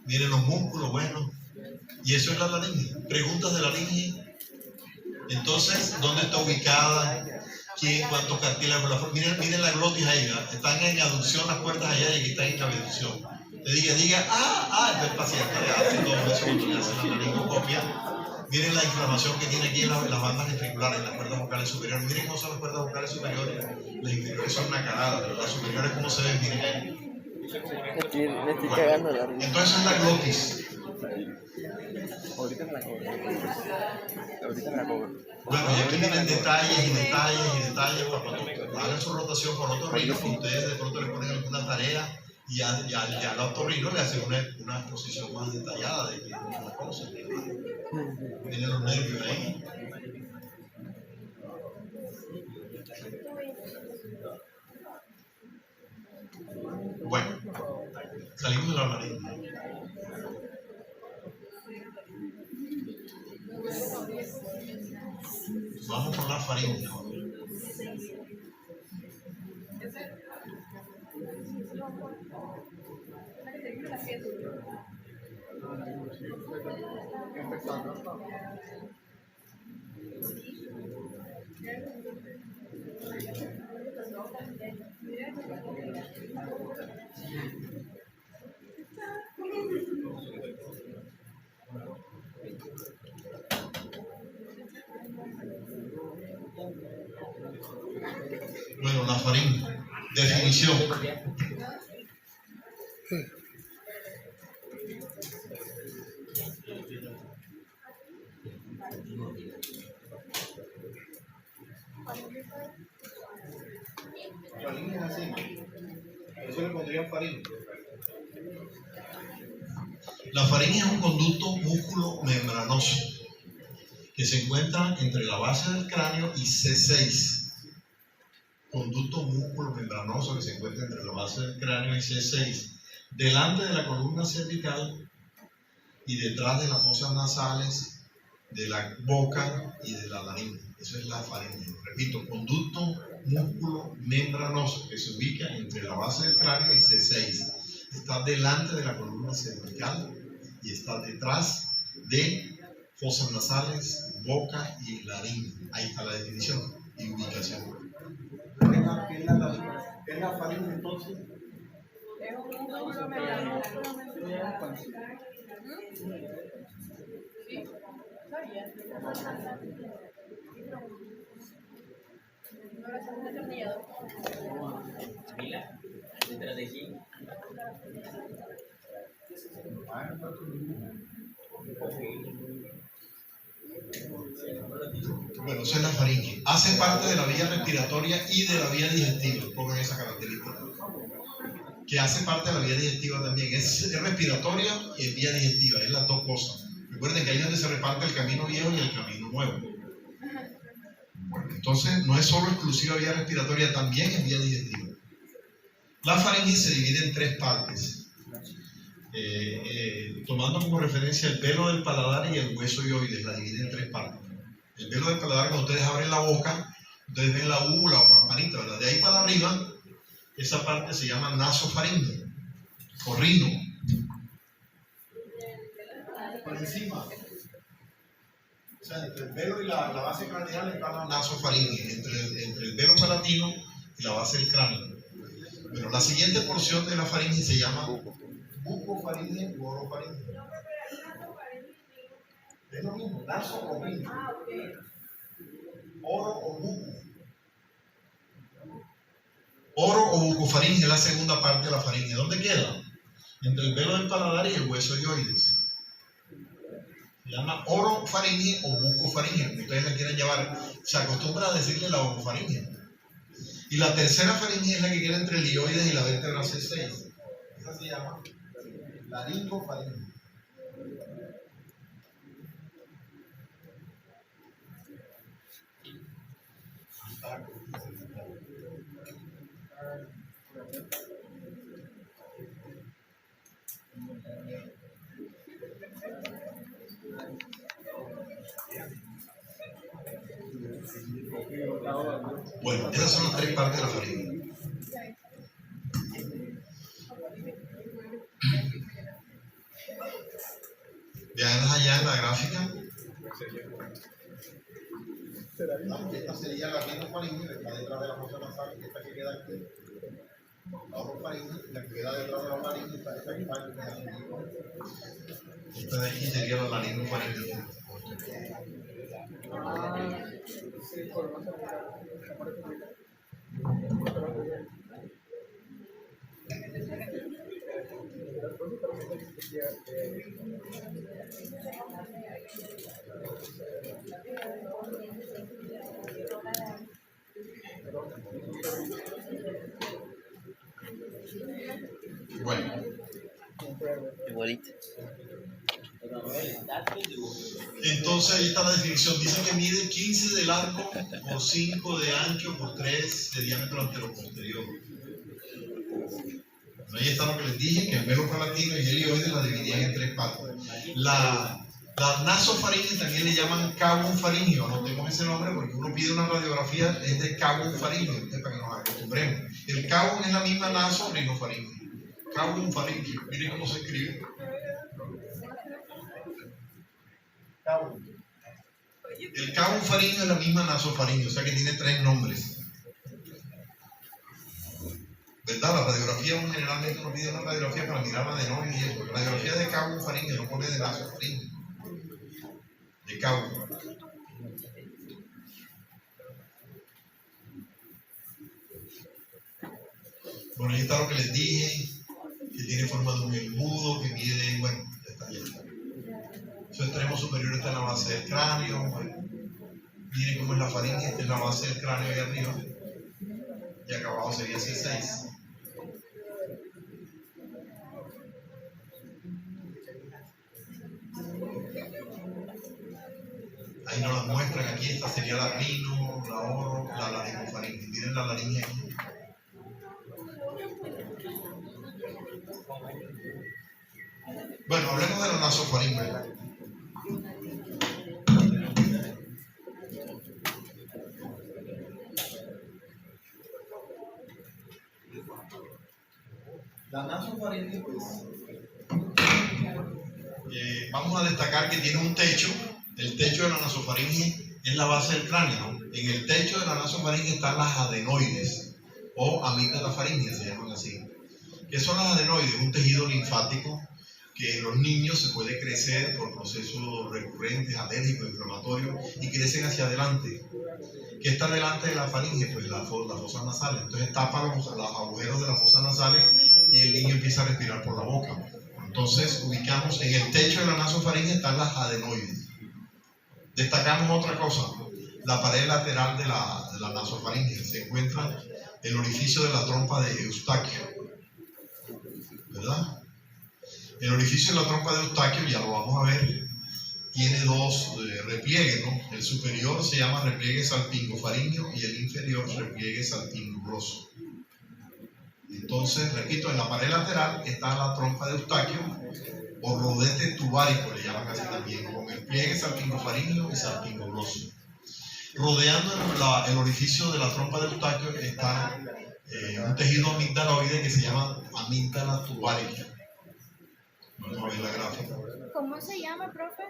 Miren los músculos, bueno. Y eso es la laringe. Preguntas de la laringe. Entonces, ¿dónde está ubicada? ¿Quién? ¿Cuántos cartílagos? Miren la glotis ahí, ¿verdad? Están en aducción las cuerdas allá y aquí están en abducción. Le diga, entonces el paciente hace todo eso cuando le hacen la laringoscopia. Miren la inflamación que tiene aquí en las bandas ventriculares, en las cuerdas vocales superiores. Miren cómo son las cuerdas vocales superiores. Las inferiores son nacaradas, pero las superiores cómo se ven, miren ahí. Me estoy cagando la risa. Entonces es la glotis. Ahorita me la cobro. Ahorita me la cobro. Bueno, y aquí vienen detalles y detalles y detalles para cuando hagan su rotación por otro ritmo, que ustedes de pronto les ponen alguna tarea y al otorrino le hacen una exposición más detallada de las cosas. Miren los nervios ahí. Bueno, salimos de la laringe. Vamos con la faringe. Bueno, la faringe. Definición. Faringe es así. Por eso le pondrían faringe. La faringe es un conducto músculo membranoso que se encuentra entre la base del cráneo y C6. Conducto músculo membranoso que se encuentra entre la base del cráneo y C6, delante de la columna cervical y detrás de las fosas nasales, de la boca y de la laringe. Eso es la faringe. Repito, conducto músculo membranoso que se ubica entre la base del cráneo y C6. Está delante de la columna cervical y está detrás de fosas nasales, boca y laringe. Ahí está la definición y ubicación. ¿Qué es la faringe entonces? Es un músculo membranoso. ¿Sí? ¿Sabías? ¿No eres un destornillador? Mira, detrás de aquí. Bueno, esa es la faringe. Hace parte de la vía respiratoria y de la vía digestiva. Pongan esa característica. Que hace parte de la vía digestiva también. Es respiratoria y es vía digestiva. Es las dos cosas. Recuerden que ahí es donde se reparte el camino viejo y el camino nuevo. Bueno, entonces no es solo exclusiva vía respiratoria, también es vía digestiva. La faringe se divide en tres partes. Tomando como referencia el velo del paladar y el hueso hioides, la divide en tres partes. El velo del paladar, cuando ustedes abren la boca, ustedes ven la úvula o campanita, ¿verdad? De ahí para arriba, esa parte se llama nasofaringe o rino. Por encima. O sea, entre el velo y la base craneal está la Nasofaringe, entre el velo palatino y la base del cráneo. Pero la siguiente porción de la faringe se llama bucofaringe u orofaringe. Es lo mismo, naso o rino. Oro o buco. Oro o bucofaringe es la segunda parte de la faringe. ¿Dónde queda? Entre el velo del paladar y el hueso hioides. Se llama orofaringe o bucofaringe, como ustedes la quieren llevar. Se acostumbra a decirle la orofaringe. Y la tercera faringe es la que queda entre el hioides y la vértebra C6. Esa se llama laringofaringe. Bueno, esas son las tres partes de la faringe. Vean allá en la gráfica. Esta sería la rinofaringe, que está detrás de la fosa nasal, y esta que queda aquí. La orofaringe, la que queda detrás de la laringe, esta que está aquí. Esta de aquí sería la laringofaringe. Sí, por más Bueno, Igualito. entonces ahí está la definición. Dice que mide 15 de largo por 5 de ancho por 3 de diámetro anteroposterior. Ahí está lo que les dije, que el velo palatino y el helioide la dividían en tres partes. La nasofaringe también le llaman cavum faringeo. Anotemos ese nombre porque uno pide una radiografía, es de cavum faringeo, para que nos acostumbremos. El cavum es la misma naso-rinofaringe. Cavum faringeo, miren cómo se escribe. El cavum faringeo es la misma nasofaringe, o sea que tiene tres nombres. ¿Verdad? La radiografía, uno generalmente uno pide una radiografía para mirar la adenoide y eso. La radiografía de cavum faringeo no pone de nasofaringe. De cavum. Bueno, ahí está lo que les dije, que tiene forma de un embudo, que mide, bueno, ya está. Su extremo superior está en la base del cráneo. Bueno, miren cómo es la faringe, esta es la base del cráneo ahí arriba. Y acá abajo sería C6. Ahí nos las muestran aquí, esta sería la rino, la oro, la laringofaringe. Miren la laringe aquí. Bueno, hablemos de la nasofaringe. La nasofaringe, pues, vamos a destacar que tiene un techo. El techo de la nasofaringe es la base del cráneo. En el techo de la nasofaringe están las adenoides o amígdalas faringeas, se llaman así. ¿Qué son las adenoides? Un tejido linfático que en los niños se puede crecer por procesos recurrentes, alérgicos, inflamatorios, y crecen hacia adelante. ¿Qué está delante de la faringe? Pues las fosas nasales. Entonces tapa los agujeros de las fosas nasales y el niño empieza a respirar por la boca. Entonces ubicamos en el techo de la nasofaringe están las adenoides. Destacamos otra cosa, la pared lateral de la nasofaringe. Se encuentra el orificio de la trompa de Eustaquio, ¿verdad? El orificio de la trompa de Eustaquio, ya lo vamos a ver, tiene dos repliegues, ¿no? El superior se llama repliegue salpingofaringeo y el inferior repliegue salpingogloso. Entonces, repito, en la pared lateral está la trompa de Eustaquio o rodete tubárico, le llaman así también, con el pliegue salpingofaringeo y salpingogloso. Rodeando el orificio de la trompa de Eustaquio está un tejido amigdaloide que se llama amígdala tubárica. Vamos a ver la gráfica. ¿Cómo se llama, profe?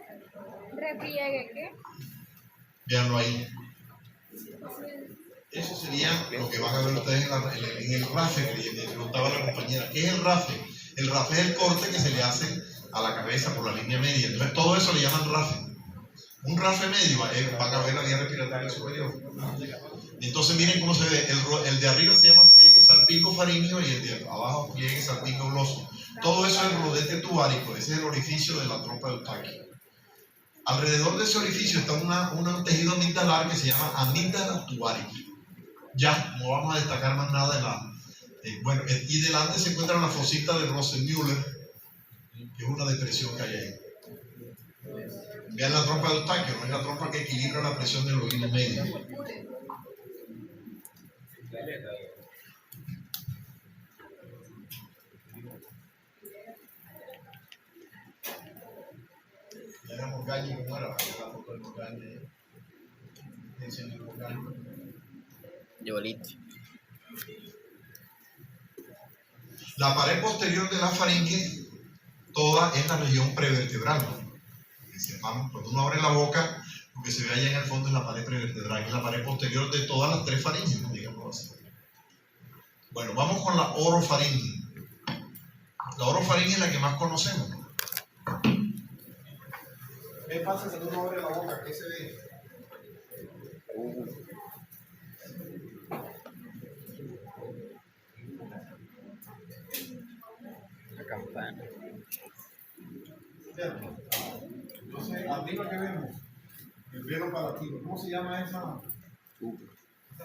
¿Repliegue qué? Véanlo ahí. Eso sería lo que van a ver ustedes en el RAFE, que le preguntaba la compañera. ¿Qué es el RAFE? El RAFE es el corte que se le hace a la cabeza por la línea media. Entonces todo eso le llaman RAFE. Un RAFE medio, van a ver la vía respiratoria superior. Entonces miren cómo se ve. El de arriba se llama pliegue salpingofaringeo y el de abajo pliegue salpingogloso. Todo eso es el rodete tubárico, ese es el orificio de la trompa de Eustaquio. Alrededor de ese orificio está un tejido amigdalar que se llama amígdala tubárica. Ya, no vamos a destacar más nada de la... bueno, y delante se encuentra la fosita de Rosenmüller, que es una depresión que hay ahí. Vean la trompa de Eustaquio, no es la trompa que equilibra la presión del oído medio. Ya era Morgagni, ¿cómo era? La foto de Morgagni. Dicen el Morgagni. Yolit. La pared posterior de la faringe, toda es la región prevertebral. Cuando uno abre la boca, lo que se ve allá en el fondo es la pared prevertebral, que es la pared posterior de todas las tres faringes, ¿no? Digamos así. Bueno, vamos con la orofaringe. La orofaringe es la que más conocemos. ¿Qué pasa si uno abre la boca? ¿Qué se ve? La campana. Entonces, arriba que vemos, el velo palatino. ¿Cómo se llama esa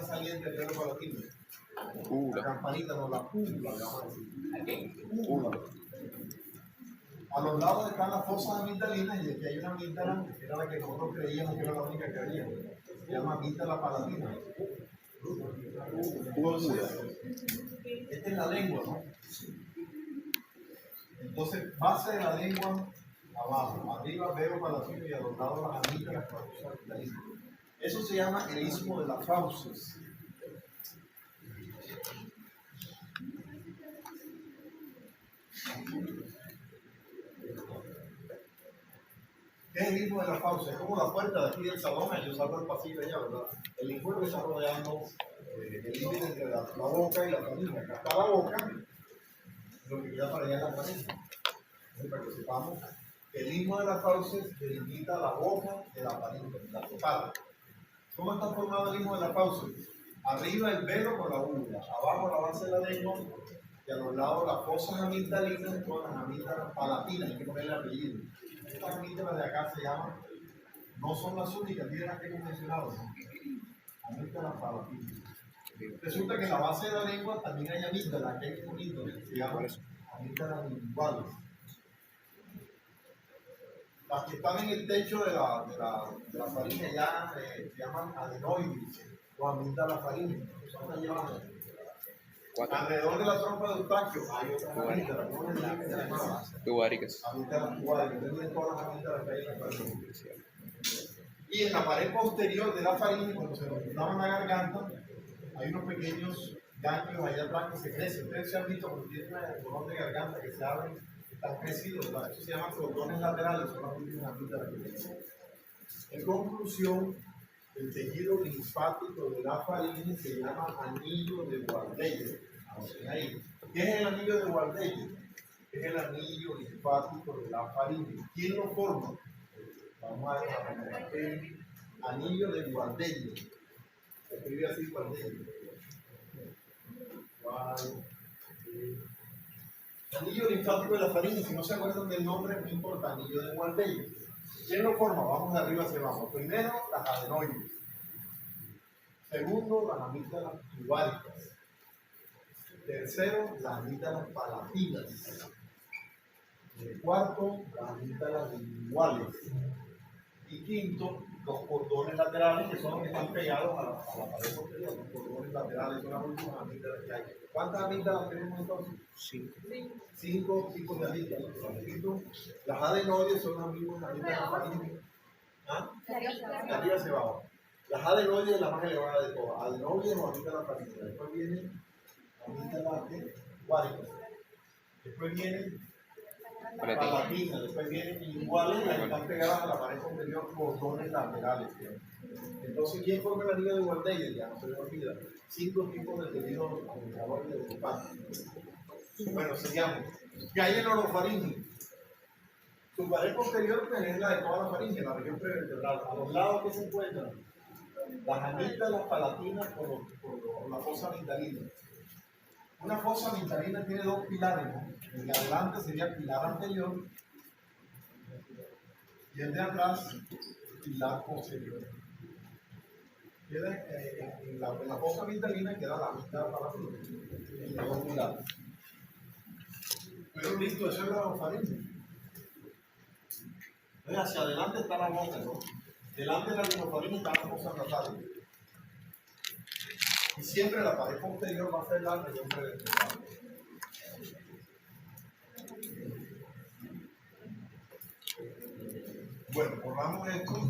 saliente del velo palatino? La campanita, no, la púbula, le vamos a decir. Púbula. A los lados están las fosas amigdalinas y aquí hay una amígdala que era la que nosotros creíamos que era la única que había. Se llama amígdala palatina. Esta es la lengua, ¿no? Entonces, base de la lengua abajo, arriba veo palatino y a los lados las amígdalas para usar amígdalinas. Eso se llama el istmo de las fauces. ¿Qué es el istmo de la fauces? Es como la puerta de aquí del salón, yo salgo al pasillo allá, ¿verdad? El lingueo está rodeando el límite entre la boca y la faringe. Acá está la boca, lo que queda para allá es la faringe. Para que sepamos que el istmo de las fauces delimita la boca de la faringe, la total. ¿Cómo está formado el istmo de las fauces? Arriba el velo con la úvula, abajo la base de la lengua y a los lados las fosas amigdalinas con las amígdalas palatinas, hay que ponerle apellido. Estas amígdalas de acá se llaman, no son las únicas, miren las que hemos mencionado, amígdalas palatinas. Resulta que en la base de la lengua también hay amígdalas, que hay un bonito, se llaman amígdalas linguales. Las que están en el techo de la faringe ya se llaman adenoides o amígdalas faringe. Son las llevadas. Alrededor de la trompa de Eustaquio hay otras amígdalas. ¿Cómo se llama? Tubáricas. Amígdalas tubáricas. Tienen todas las amígdalas que hay en la faringe. Y en la pared posterior de la faringe, cuando se nos juntaban la garganta, hay unos pequeños ganglios allá atrás que se crecen. Ustedes se han visto porque tienen un color de garganta que se abren, están crecidos, ¿verdad? Eso se llama cordones laterales, son las últimas amígdalas que tenemos. En conclusión, el tejido linfático de la faringe se llama anillo de Waldeyer. Ahí. ¿Qué es el anillo de Waldeyer? Es el anillo linfático de la faringe. ¿Quién lo forma? Vamos a ver el anillo de Waldeyer. Se escribe así Waldeyer. Anillo linfático de la faringe, si no se acuerdan del nombre, no importa, anillo de Waldeyer. ¿Quién lo forma? Vamos de arriba hacia abajo. Primero, las adenoides. Segundo, las amígdalas tubáricas. Tercero, las amígdalas palatinas. Cuarto, las amígdalas linguales. Y quinto, los cordones laterales, que son los que están pegados a la pared posterior. Los cordones laterales son las últimas amígdalas que hay. ¿Cuántas amígdalas tenemos entonces? 5 tipos de amígdalas. Las adenoides son las mismas amígdalas faringe. ¿Ah? De arriba hacia abajo. Las adenoides es la más elevada de todas. Adenoides o amígdalas faringe. Después vienen amígdalas tubáricas. Después vienen palatinas. Después vienen linguales, las que están pegadas a la pared posterior, cordones laterales. Entonces, ¿quién forma el anillo de Waldeyer? Ya no se le olvida. 5 tipos de tejidos comunicadores de impacto. Bueno, sigamos. ¿Qué hay en la orofaringe? Su pared posterior es la de toda la faringe, la región prevertebral. A los lados que se encuentran las amígdalas palatinas por la fosa amigdalina. Una fosa amigdalina tiene 2 pilares, ¿no? El de adelante sería el pilar anterior y el de atrás, pilar posterior. Queda en la fosa amigdalina queda la amígdala palatina, en los 2 pilares. Pero listo, eso es la orofaringe. Hacia adelante está la boca, ¿no? Delante de la orofaringe están las fosas nasales. Y siempre la pared posterior va a ser la región prevertebral. Bueno, borramos esto.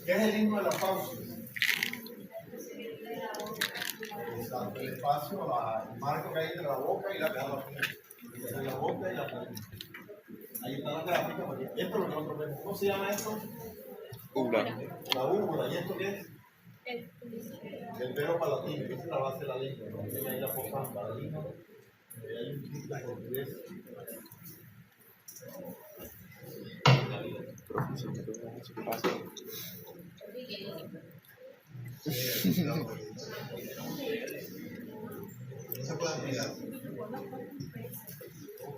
¿Qué es el himno de la pausa? Exacto, el espacio, el marco que hay entre la boca y la cara. Entre la boca y la cara. Ahí está la gráfica. Esto es lo que nosotros vemos. ¿Cómo se llama esto? Úvula. La úvula. ¿Y esto qué es? El velo palatino. Esa es la base de la lengua. ¿No? Tiene ahí la fosa palatino. Hay un tipo de portugués. No se puede ampliar.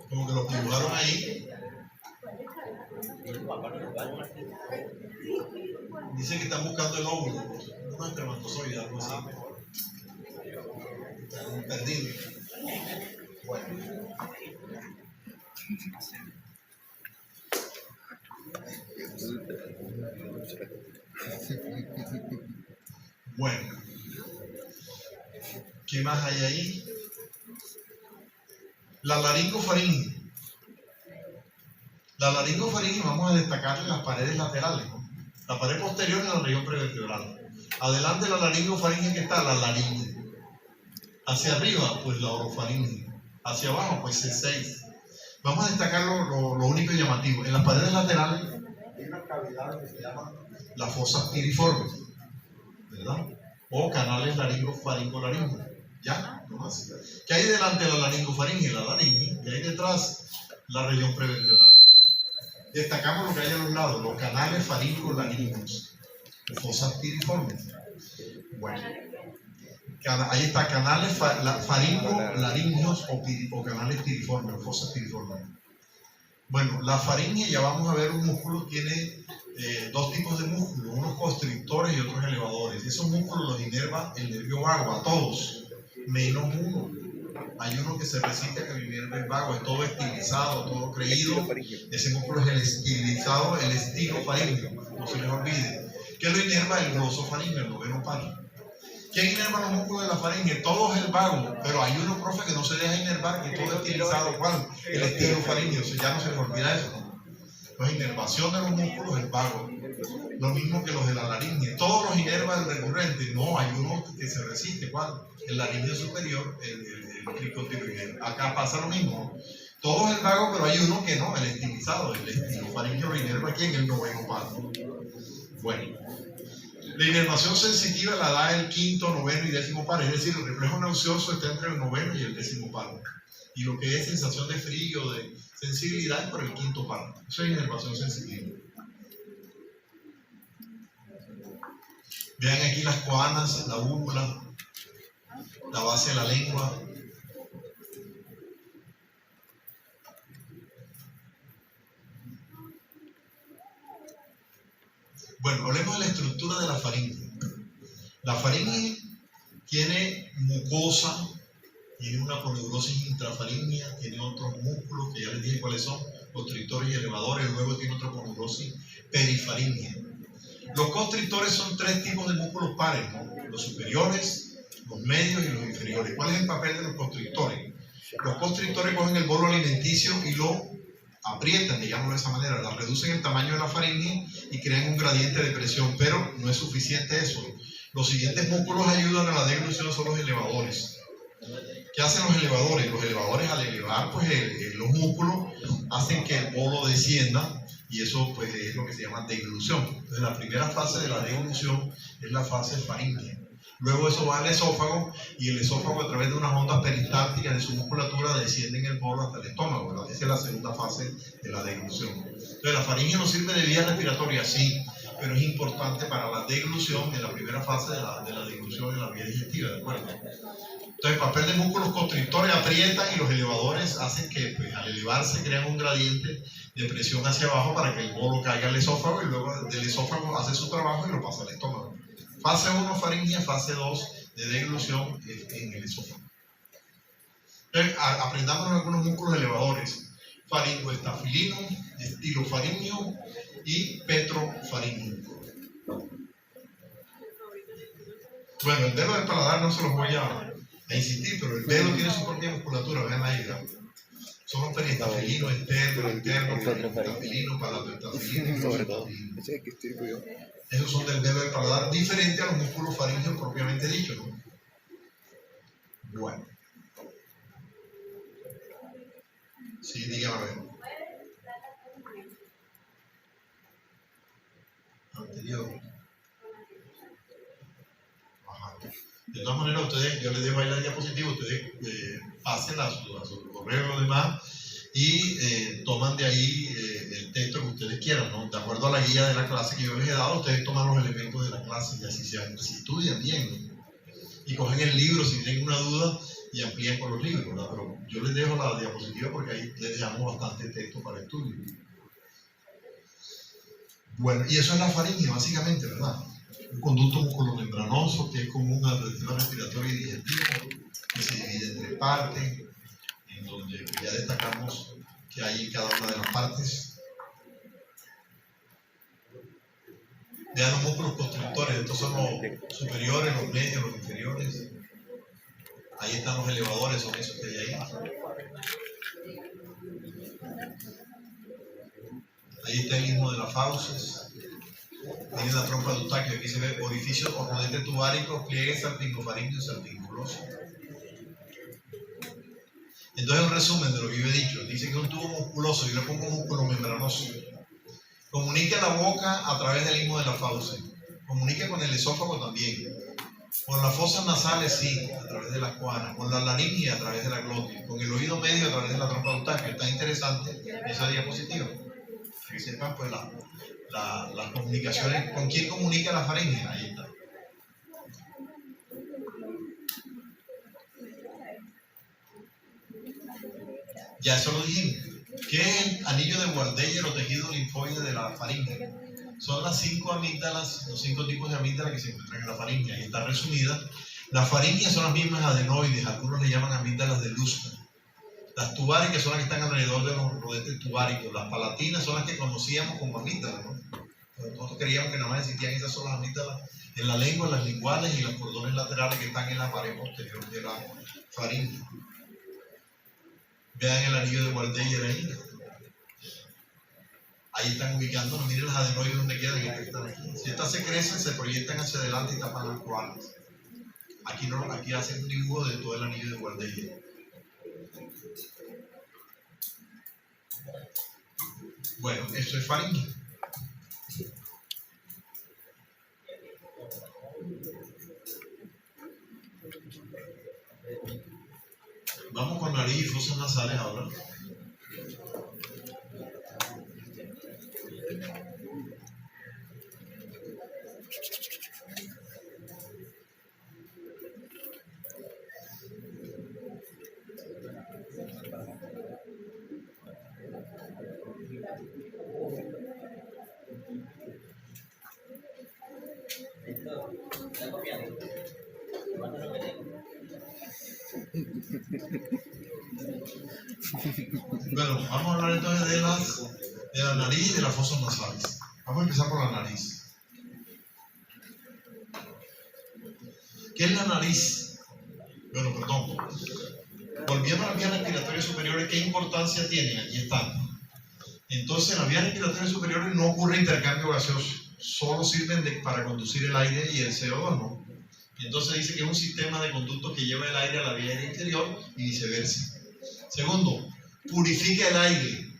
Como que lo dibujaron ahí. Dicen que están buscando el óvulo, un espermatozoide, algo así. Están perdidos. Bueno. Bueno. ¿Qué más hay ahí? La laringofaringe. La laringofaringe vamos a destacarle las paredes laterales, ¿no? La pared posterior es la región prevertebral. Adelante de la laringofaringe que está la laringe. Hacia arriba, pues la orofaringe. Hacia abajo, pues C6. Vamos a destacar lo único y llamativo. En las paredes laterales hay una cavidad que se llama las fosas piriformes, ¿verdad? O canales laringofaringolaringos. ¿Ya? No más. ¿Qué hay delante de la laringofaringe? La laringe. ¿Qué hay detrás? La región prevertebral. Destacamos lo que hay a los lados, los canales faringolaringos, fosas piriformes. Bueno, ahí está, canales faringolaringos o canales piriformes, o fosas piriformes. Bueno, la faringe, ya vamos a ver, un músculo tiene dos tipos de músculos, unos constrictores y otros elevadores. Esos músculos los inerva el nervio vago, a todos, menos uno. Hay uno que se resiste a que el nervio vago, es todo estilizado, todo creído. Ese músculo es el estilizado, el estilofaringeo, no se les olvide. ¿Qué lo inerva? El glosofaringeo, el noveno palo. ¿Quién inerva los músculos de la faringe? Todo es el vago, pero hay uno, profe, que no se deja inervar, que todo es estilizado. ¿Cuál? El estilofaringeo, o sea, ya no se les olvida eso, ¿no? La inervación de los músculos es vago. Lo mismo que los de la laringe. Todos los inerva el recurrente. No, hay uno que se resiste. ¿Cuál? El laringe superior, el cricotiroideo. Acá pasa lo mismo. Todo es el vago, pero hay uno que no, el estilizado. El estilofaringeo lo inerva aquí en el noveno palo. Bueno. La inervación sensitiva la da el quinto, noveno y décimo palo. Es decir, el reflejo nauseoso está entre el noveno y el décimo palo. Y lo que es sensación de frío, de sensibilidad, es por el quinto palo. Eso es inervación sensitiva. Vean aquí las coanas, la úvula, la base de la lengua. Bueno, hablemos de la estructura de la faringe. La faringe tiene mucosa, tiene una poneurosis intrafaringea, tiene otros músculos que ya les dije cuáles son, constrictores y elevadores, luego tiene otra poneurosis perifaringea. Los constrictores son tres tipos de músculos pares, ¿no? Los superiores, los medios y los inferiores. ¿Cuál es el papel de los constrictores? Los constrictores cogen el bolo alimenticio y lo aprietan, digámoslo de esa manera, la reducen el tamaño de la faringe y crean un gradiente de presión, pero no es suficiente eso. Los siguientes músculos ayudan a la deglución, son los elevadores. ¿Qué hacen los elevadores? Los elevadores, al elevar pues, los músculos, hacen que el bolo descienda y eso pues, es lo que se llama deglución. Entonces la primera fase de la deglución es la fase faríngea. Luego eso va al esófago y el esófago, a través de unas ondas peristálticas de su musculatura, desciende en el bolo hasta el estómago, ¿verdad? Esa es la segunda fase de la deglución. Entonces la faringe nos sirve de vía respiratoria, sí, pero es importante para la deglución en la primera fase de la deglución en la vía digestiva, ¿de acuerdo? Entonces el papel de músculos constrictores aprietan y los elevadores hacen que pues, al elevarse crean un gradiente de presión hacia abajo para que el bolo caiga al esófago y luego del esófago hace su trabajo y lo pasa al estómago. Fase 1 faringea, fase 2 de deglución en el esófago. Entonces, aprendamos algunos músculos elevadores: faringoestafilino, estilofaringeo y petrofaringeo. Bueno, el dedo del paladar no se los voy a insistir, pero el dedo tiene su propia musculatura, vean ahí, ¿verdad? Son los peristafelinos externos, internos, peristafelinos, palatoestafelinos, Sobre todo. Ese es que estoy cuidado. esos son del dedo del paladar, diferente a los músculos faríngeos propiamente dichos, ¿no? Bueno. Sí, dígame a ver. Anterior. Ajá. De todas maneras, ustedes, yo les dejo ahí la diapositiva, ustedes pasen a su correo y lo demás y toman de ahí el texto que ustedes quieran, ¿no? De acuerdo a la guía de la clase que yo les he dado, ustedes toman los elementos de la clase y así se estudian bien, ¿no? Y cogen el libro si tienen una duda y amplían con los libros, ¿verdad? Pero yo les dejo la diapositiva porque ahí les dejamos bastante texto para estudio. Bueno, y eso es la faringe, básicamente, ¿verdad? Un conducto musculomembranoso que es común al sistema respiratorio y digestivo, que se divide en tres partes, en donde ya destacamos que hay en cada una de las partes. Vean los músculos constructores, estos son los superiores, los medios, los inferiores. Ahí están los elevadores, son esos que hay ahí. Ahí está el istmo de las fauces. Tiene la trompa de Eustaquio, aquí se ve orificios o rodete tubárico, pliegue salpingofaringio y salpinguloso. Entonces, un resumen de lo que yo he dicho. Dice que un tubo musculoso, yo le pongo músculo membranoso, comunica la boca a través del istmo de la fauce, comunica con el esófago también, con las fosas nasales sí, a través de las cuanas, con la laringe a través de la glotis, con el oído medio a través de la trompa de Eustaquio. Está interesante esa diapositiva, que sepan pues las comunicaciones. ¿Con quién comunica la faringe? Ahí está. Ya eso lo dijimos. ¿Qué es el anillo de Wardeyer o tejido linfoide de la faringe? Son las 5 amígdalas, los 5 tipos de amígdalas que se encuentran en la faringe. Ahí está resumida. Las faringes son las mismas adenoides, algunos le llaman amígdalas de Luska. Las tubáricas son las que están alrededor de los rodetes tubáricos. Las palatinas son las que conocíamos como amígdalas, ¿no? Pero nosotros creíamos que nada más existían esas solas amígdalas en la lengua, las linguales y los cordones laterales que están en la pared posterior de la faringe. Vean el anillo de Wardeyer ahí. Ahí están ubicándonos, miren las adenoides donde quedan, estas que están aquí. Si estas se crecen, se proyectan hacia adelante y tapan las coalas. Aquí, no, aquí hacen un dibujo de todo el anillo de Wardeyer. Bueno, esto es faringe. Vamos con nariz y fosas nasales ahora. ¿Está copiando? ¿Cuánto lo que tengo? Bueno, vamos a hablar entonces de la nariz y de las fosas nasales. Vamos a empezar por la nariz. ¿Qué es la nariz? Bueno, perdón. Volviendo a las vías respiratorias superiores, ¿qué importancia tienen? Aquí están. Entonces, en las vías respiratorias superiores no ocurre intercambio gaseoso. Solo sirven para conducir el aire y el CO2, ¿no? Y entonces dice que es un sistema de conductos que lleva el aire a la vía aérea interior y viceversa. Segundo, purifica el aire,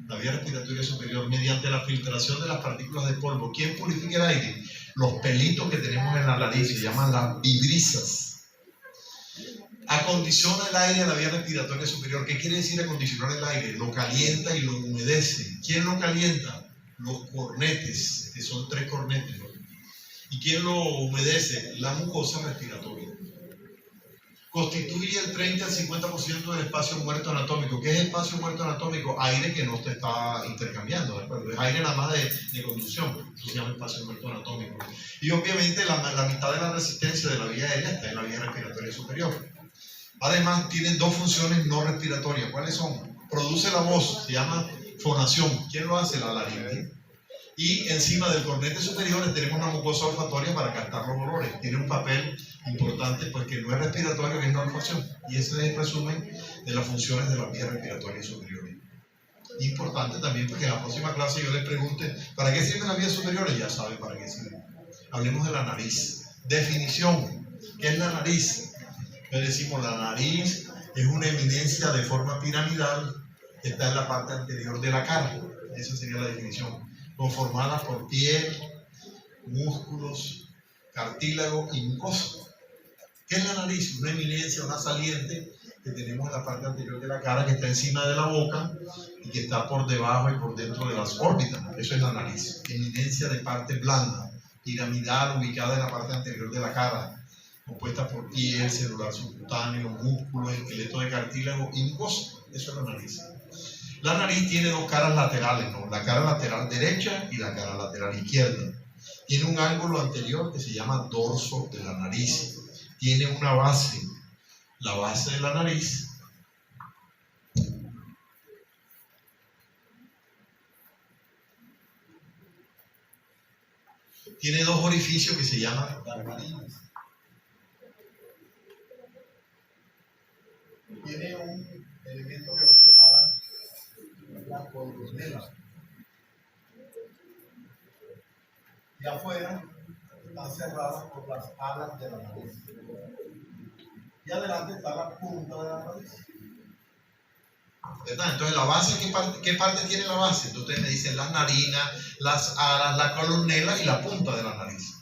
la vía respiratoria superior, mediante la filtración de las partículas de polvo. ¿Quién purifica el aire? Los pelitos que tenemos en la nariz, se llaman las vibrisas. Acondiciona el aire a la vía respiratoria superior. ¿Qué quiere decir acondicionar el aire? Lo calienta y lo humedece. ¿Quién lo calienta? Los cornetes, que son 3 cornetes, ¿no? ¿Y quién lo humedece? La mucosa respiratoria. Constituye el 30 al 50% del espacio muerto anatómico. ¿Qué es espacio muerto anatómico? Aire que no te está intercambiando, ¿de acuerdo? Es aire nada más de conducción. Eso se llama espacio muerto anatómico. Y obviamente la mitad de la resistencia de la vía aérea está en la vía respiratoria superior. Además, tiene 2 funciones no respiratorias. ¿Cuáles son? Produce la voz, se llama fonación. ¿Quién lo hace? La laringe. Y encima del cornete superior tenemos una mucosa olfatoria para captar los olores. Tiene un papel importante, pues que no es respiratorio, que es la olfacción. Y ese es el resumen de las funciones de las vías respiratorias superiores. Importante también, porque en la próxima clase yo les pregunte, ¿para qué sirven las vías superiores? Ya saben para qué sirven. Hablemos de la nariz. Definición. ¿Qué es la nariz? Le decimos, la nariz es una eminencia de forma piramidal que está en la parte anterior de la cara. Esa sería la definición. Conformada por piel, músculos, cartílago y mucosa. ¿Qué es la nariz? Una eminencia, una saliente que tenemos en la parte anterior de la cara, que está encima de la boca y que está por debajo y por dentro de las órbitas. Eso es la nariz. Eminencia de parte blanda, piramidal, ubicada en la parte anterior de la cara, compuesta por piel, celular subcutáneo, músculo, esqueleto de cartílago y mucosa. Eso es la nariz. La nariz tiene dos caras laterales, ¿no? La cara lateral derecha y la cara lateral izquierda. Tiene un ángulo anterior que se llama dorso de la nariz. Tiene una base. La base de la nariz tiene dos orificios que se llaman narinas. Tiene un elemento que lo separa, la columela. Y afuera están cerradas por las alas de la nariz. Y adelante está la punta de la nariz. ¿Verdad? Entonces, la base, ¿qué parte tiene la base? Entonces, ustedes me dicen las narinas, las alas, la columela y la punta de la nariz.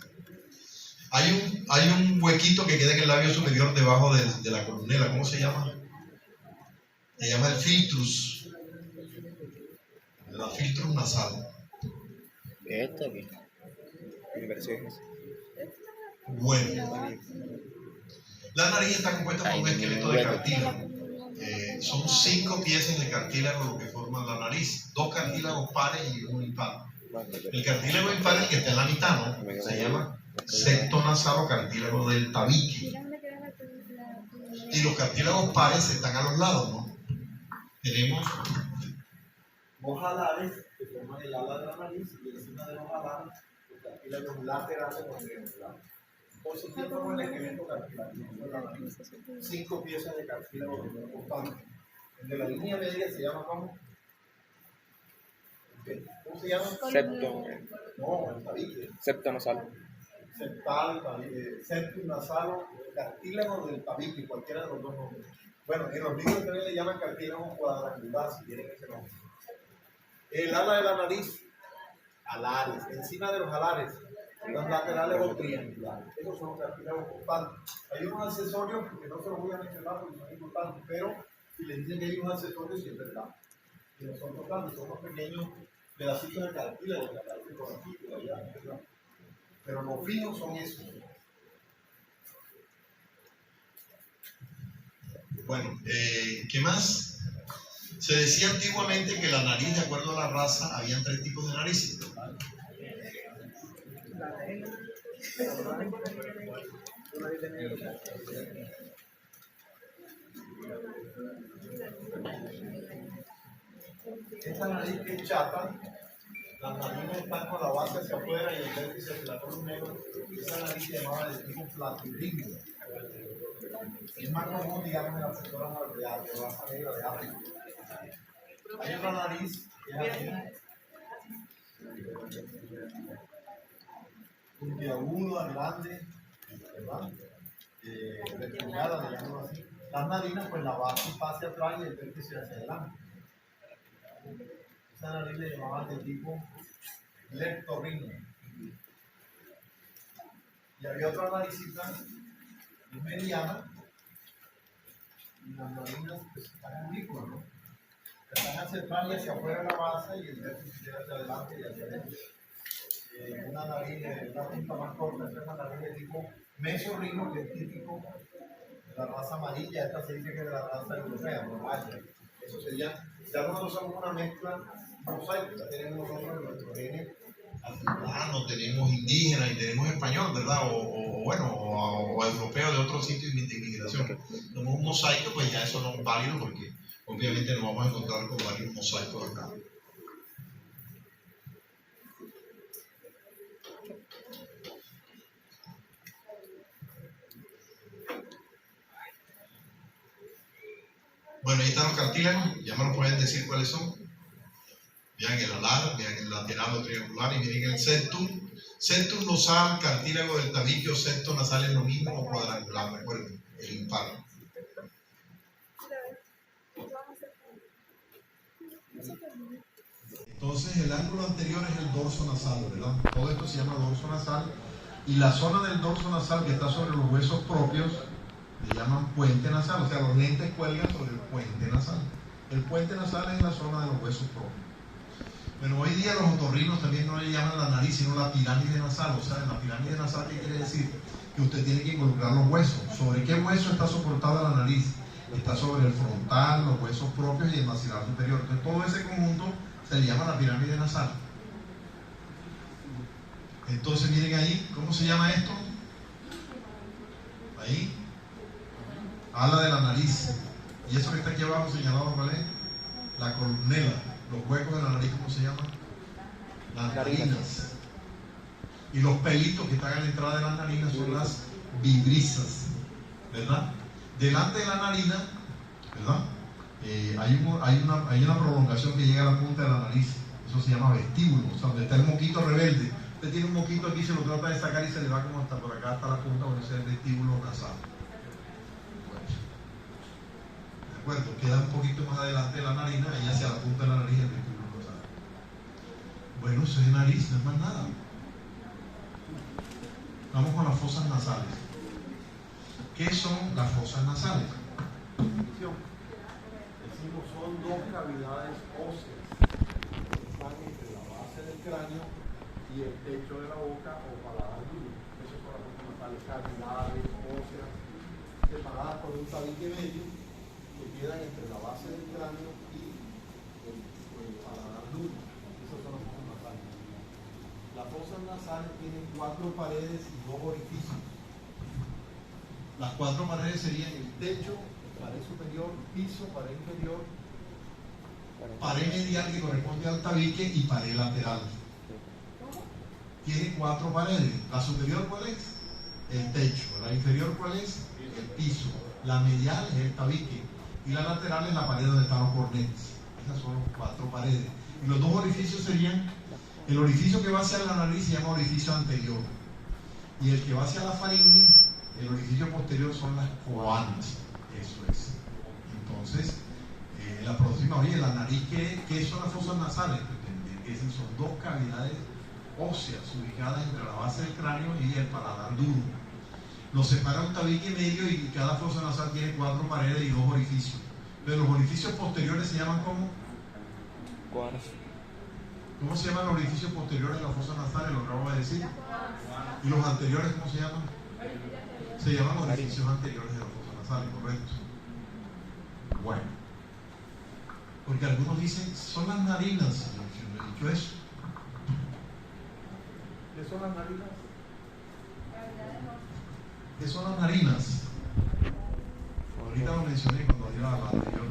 Hay un huequito que queda en el labio superior debajo de la columela. ¿Cómo se llama? Se llama el filtrus. El filtrus nasal. ¿Esto qué? Inversiones. Bueno. La nariz está compuesta por un esqueleto de cartílago. Son 5 piezas de cartílago lo que forman la nariz. 2 cartílagos pares y 1 impar. El cartílago impar es el que está en la mitad, ¿no? Se llama septo nasal o cartílago del tabique. Y los cartílagos pares están a los lados, ¿no? Tenemos 2 alares que forman el ala de la nariz y encima de los alares los cartílagos laterales o triangulares. Entonces, ¿qué forma el esqueleto cartílago? 5 piezas de cartílago constantes. El de la línea media se llama ¿cómo? ¿Cómo se llama? Septo. No, el tabique. Septo nasal. Septal, septum nasal, cartílago del tabique, cualquiera de los dos nombres. Bueno, en los libros también le llaman cartílago cuadrangular, si quieren ese nombre. El ala de la nariz, alares. Encima de los alares, los laterales o triangulares. Esos son los cartílagos constantes. Hay unos accesorios que no se los voy a mencionar porque son importantes, pero si les dicen que hay unos accesorios, siempre están. Y no son tocantes, son unos pequeños pedacitos de cartílago que aparecen por aquí, por allá, ¿verdad? Pero los fijos son esos. Bueno, ¿qué más? Se decía antiguamente que la nariz, de acuerdo a la raza, habían 3 tipos de narices. Esta nariz que es chata, las narinas están con la base hacia afuera y el vértice hacia la columna negro. Esa nariz se llamaba de tipo platilingo. Es más común, digamos, en las personas de raza negra de África. Hay otra nariz que es así, puntiaguda, grande, ¿verdad? Determinada, le llamamos así. Las narinas, pues la base pasa hacia atrás y el vértice hacia adelante. Esa nariz le llamaban de tipo leptorrino. Y había otra naricita mediana, y las narinas pues, están en unícono, ¿no? Están hacia atrás y hacia afuera de la base y el vértice hacia adelante y hacia adentro. Una nariz de una punta más corta, esta es una nariz de tipo mesorrino, que es típico de la raza amarilla. Esta se dice que es de la raza europea, no vaya. Eso sería, ya nosotros somos una mezcla mosaica, tenemos nosotros nuestro genes africano, tenemos indígena y tenemos español, ¿verdad? O europeo de otros sitios de inmigración. Somos un mosaico, pues ya eso no es válido porque obviamente nos vamos a encontrar con varios mosaicos acá. ahí están los cartílagos, ya me lo pueden decir cuáles son. Vean el alar, vean el lateral o triangular y miren el septum. Septum nasal, cartílago del tabique, septo nasal es lo mismo o cuadrangular, recuerden, el impar. Entonces el ángulo anterior es el dorso nasal, ¿verdad? Todo esto se llama dorso nasal y la zona del dorso nasal que está sobre los huesos propios le llaman puente nasal, o sea, los lentes cuelgan sobre el puente nasal. El puente nasal es la zona de los huesos propios. Bueno, hoy día los otorrinos también no le llaman la nariz, sino la pirámide nasal. O sea, en la pirámide nasal, ¿qué quiere decir? Que usted tiene que involucrar los huesos. ¿Sobre qué hueso está soportada la nariz? Está sobre el frontal, los huesos propios y el maxilar superior. Entonces, todo ese conjunto se le llama la pirámide nasal. Entonces, miren ahí, ¿cómo se llama esto? Ahí, ala de la nariz. Y eso que está aquí abajo señalado, ¿cuál es? La columela. Los huecos de la nariz, ¿cómo se llaman? Las narinas. Y los pelitos que están en la entrada de las narinas son las vibrisas, ¿verdad? Delante de la narina, ¿verdad? Hay una prolongación que llega a la punta de la nariz. Eso se llama vestíbulo, o sea, donde está el moquito rebelde. Usted tiene un moquito aquí, se lo trata de sacar y se le va como hasta por acá, hasta la punta, donde es el vestíbulo nasal. ¿De acuerdo? Queda un poquito más adelante de la narina y hacia la punta de la nariz el vestíbulo nasal. Bueno, eso es nariz, no es más nada. Vamos con las fosas nasales. ¿Qué son las fosas nasales? Decimos son dos cavidades óseas que están entre la base del cráneo y el techo de la boca o paladar duro. Esas son las fosas nasales, cavidades óseas separadas por un tabique medio que quedan entre la base del cráneo y el paladar duro. Esas son las fosas nasales. Las fosas nasales tienen 4 paredes y 2 orificios. Las 4 paredes serían El techo, pared superior, piso, pared inferior, pared medial que corresponde al tabique y pared lateral. Tiene 4 paredes. La superior, ¿cuál es? El techo. La inferior, ¿cuál es? El piso. La medial es el tabique y la lateral es la pared donde están los cornetes. Esas son las 4 paredes. Y los 2 orificios serían: el orificio que va hacia la nariz se llama orificio anterior y el que va hacia la faringe, el orificio posterior, son las coanas. Eso es. Entonces, la próxima, oye, la nariz, ¿qué son las fosas nasales? Pues, son 2 cavidades óseas ubicadas entre la base del cráneo y el paladar duro. Los separa un tabique medio y cada fosa nasal tiene 4 paredes y 2 orificios. Pero los orificios posteriores se llaman ¿cómo? ¿Cómo se llaman los orificios posteriores de la fosa nasal? Lo acabo de decir. ¿Y los anteriores cómo se llaman? Se llaman orificios anteriores de la fosa nasal, correcto. Bueno, porque algunos dicen, son las narinas. Yo no he dicho eso. ¿qué son las narinas? ¿Qué son las narinas? Ahorita lo mencioné cuando dio la anterior.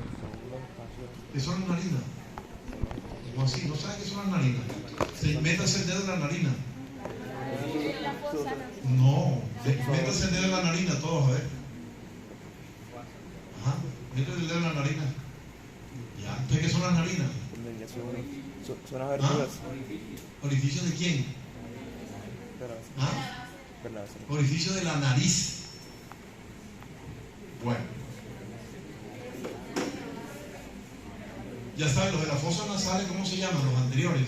¿Qué son las narinas? ¿Cómo así? ¿No sabes qué son las narinas? Métase el dedo en la narina. No, métase el dedo en la narina todos, a ver. Ajá, métase el dedo en la narina. Ya, ¿entonces qué son las narinas? Son aberturas. ¿Orificio de quién? ¿Ah? Orificio de la nariz. Bueno. Ya saben, los de las fosas nasales, ¿cómo se llaman? Los anteriores.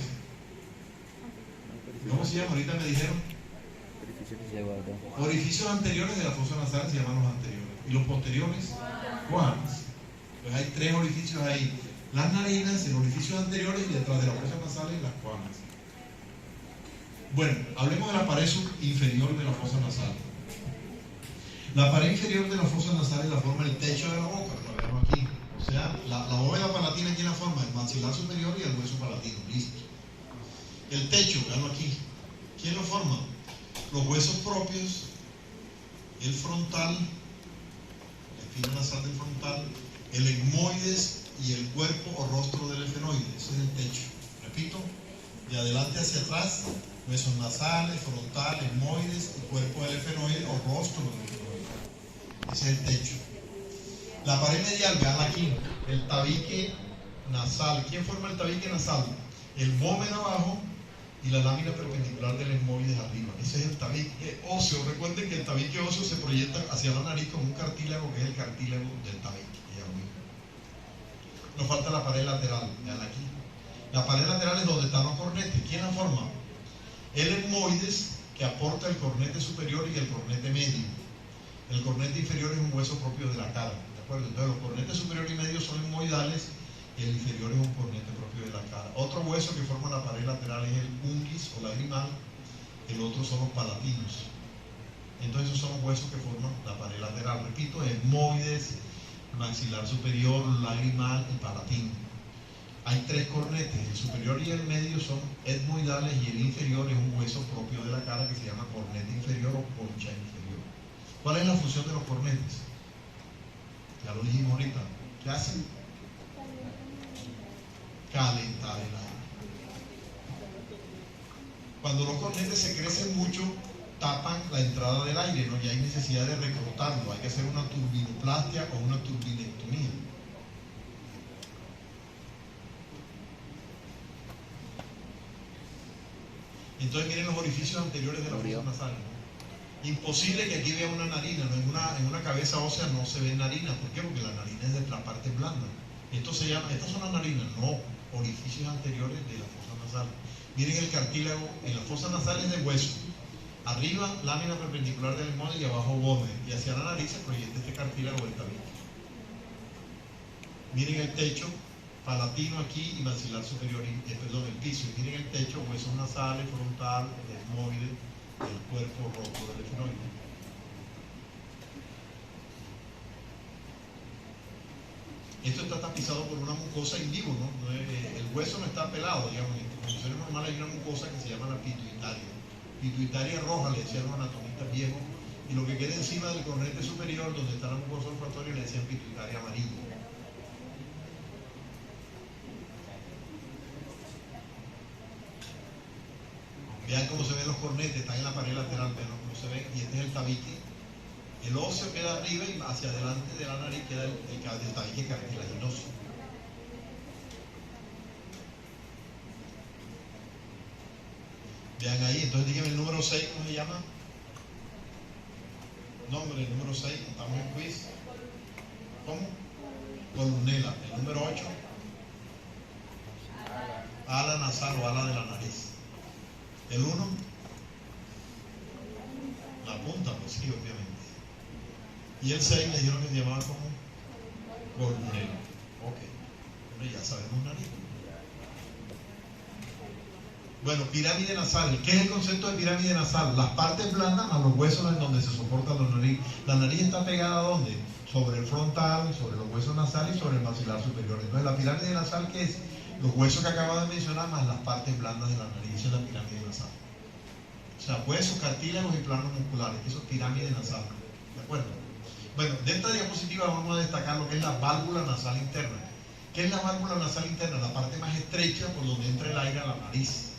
¿Cómo se llaman? Ahorita me dijeron. Orificios anteriores de la fosa nasal se llaman los anteriores. ¿Y los posteriores? ¿Cuáles? Pues hay 3 orificios ahí. Las narinas, el orificio anteriores y detrás de las fosas nasales las cuanas. Bueno, hablemos de la pared inferior de la fosa nasal. La pared inferior de la fosa nasal es la forma del techo de la boca, lo vemos aquí. O sea, la bóveda palatina tiene la forma del maxilar superior y el hueso palatino, listo. El techo, veanlo aquí. ¿Quién lo forma? Los huesos propios, el frontal, la espina nasal del frontal, el etmoides y el cuerpo o rostro del efenoide. Ese es el techo. Repito, de adelante hacia atrás, huesos nasales, frontal, etmoides y cuerpo del efenoide o rostro del efenoide. Ese es el techo. La pared medial, veanla aquí. el tabique nasal. ¿Quién forma el tabique nasal? El vómer abajo y la lámina perpendicular del esmoides arriba. Ese es el tabique óseo. Recuerden que el tabique óseo se proyecta hacia la nariz como un cartílago, que es el cartílago del tabique. Nos falta la pared lateral. Vean aquí. La pared lateral es donde están los cornetes. ¿Quién la forma? El esmoides, que aporta el cornete superior y el cornete medio. El cornete inferior es un hueso propio de la cara, ¿de acuerdo? Entonces los cornetes superior y medio son esmoidales y el inferior es un cornete propio de la cara. Otro hueso que forma la pared lateral es el unguis o lagrimal, el otro son los palatinos. Entonces esos son los huesos que forman la pared lateral. Repito, esmoides, maxilar superior, lagrimal y palatino. Hay tres cornetes, el superior y el medio son etmoidales y el inferior es un hueso propio de la cara que se llama cornete inferior o concha inferior. ¿Cuál es la función de los cornetes? Ya lo dijimos ahorita. ¿Qué hacen? Calentar el aire. Cuando los cornetes se crecen mucho, tapan la entrada del aire, ¿no? Ya hay necesidad de reclutarlo, hay que hacer una turbinoplastia o una turbinectomía. Entonces miren los orificios anteriores de la fosa nasal, ¿no? Imposible que aquí vea una narina, ¿no? En una cabeza ósea no se ve narina. ¿Por qué? Porque la narina es de la parte blanda. Estas son las narinas, no, orificios anteriores de la fosa nasal. Miren el cartílago, en la fosa nasal es de hueso. Arriba, lámina perpendicular del esmoides y abajo vómer. Y hacia la nariz se proyecta este cartílago del tabique. Miren el techo, palatino aquí y maxilar superior, el piso. Y miren el techo, huesos nasales, frontal, esmoide, el cuerpo rojo del efenoide. Esto está tapizado por una mucosa in vivo, ¿no? El hueso no está pelado, digamos. En condiciones normales hay una mucosa que se llama la pituitaria. Pituitaria roja, le decían los anatomistas viejos, y lo que queda encima del cornete superior, donde está la mucosa olfatoria, le decían pituitaria amarilla. Vean cómo se ven los cornetes, están en la pared lateral, vean cómo se ven, y este es el tabique. El óseo queda arriba y hacia adelante de la nariz queda el tabique cartilaginoso. Vean ahí, entonces díganme el número 6, ¿cómo se llama? Nombre, el número 6, estamos en quiz. ¿Cómo? Columela. El número 8, ala nasal o ala de la nariz. El 1, la punta, pues sí, obviamente. Y el 6 le dijeron que se llamaba como columela. Ok, bueno, ya sabemos nariz. Bueno, pirámide nasal. ¿Qué es el concepto de pirámide nasal? Las partes blandas más los huesos en donde se soporta la nariz. La nariz está pegada ¿a dónde? Sobre el frontal, sobre los huesos nasales y sobre el maxilar superior. Entonces la pirámide nasal, ¿qué es? Los huesos que acabo de mencionar más las partes blandas de la nariz. Esa es la pirámide nasal. O sea, huesos, cartílagos y planos musculares. Eso es pirámide nasal. ¿De acuerdo? Bueno, de esta diapositiva vamos a destacar lo que es la válvula nasal interna. ¿Qué es la válvula nasal interna? La parte más estrecha por donde entra el aire a la nariz.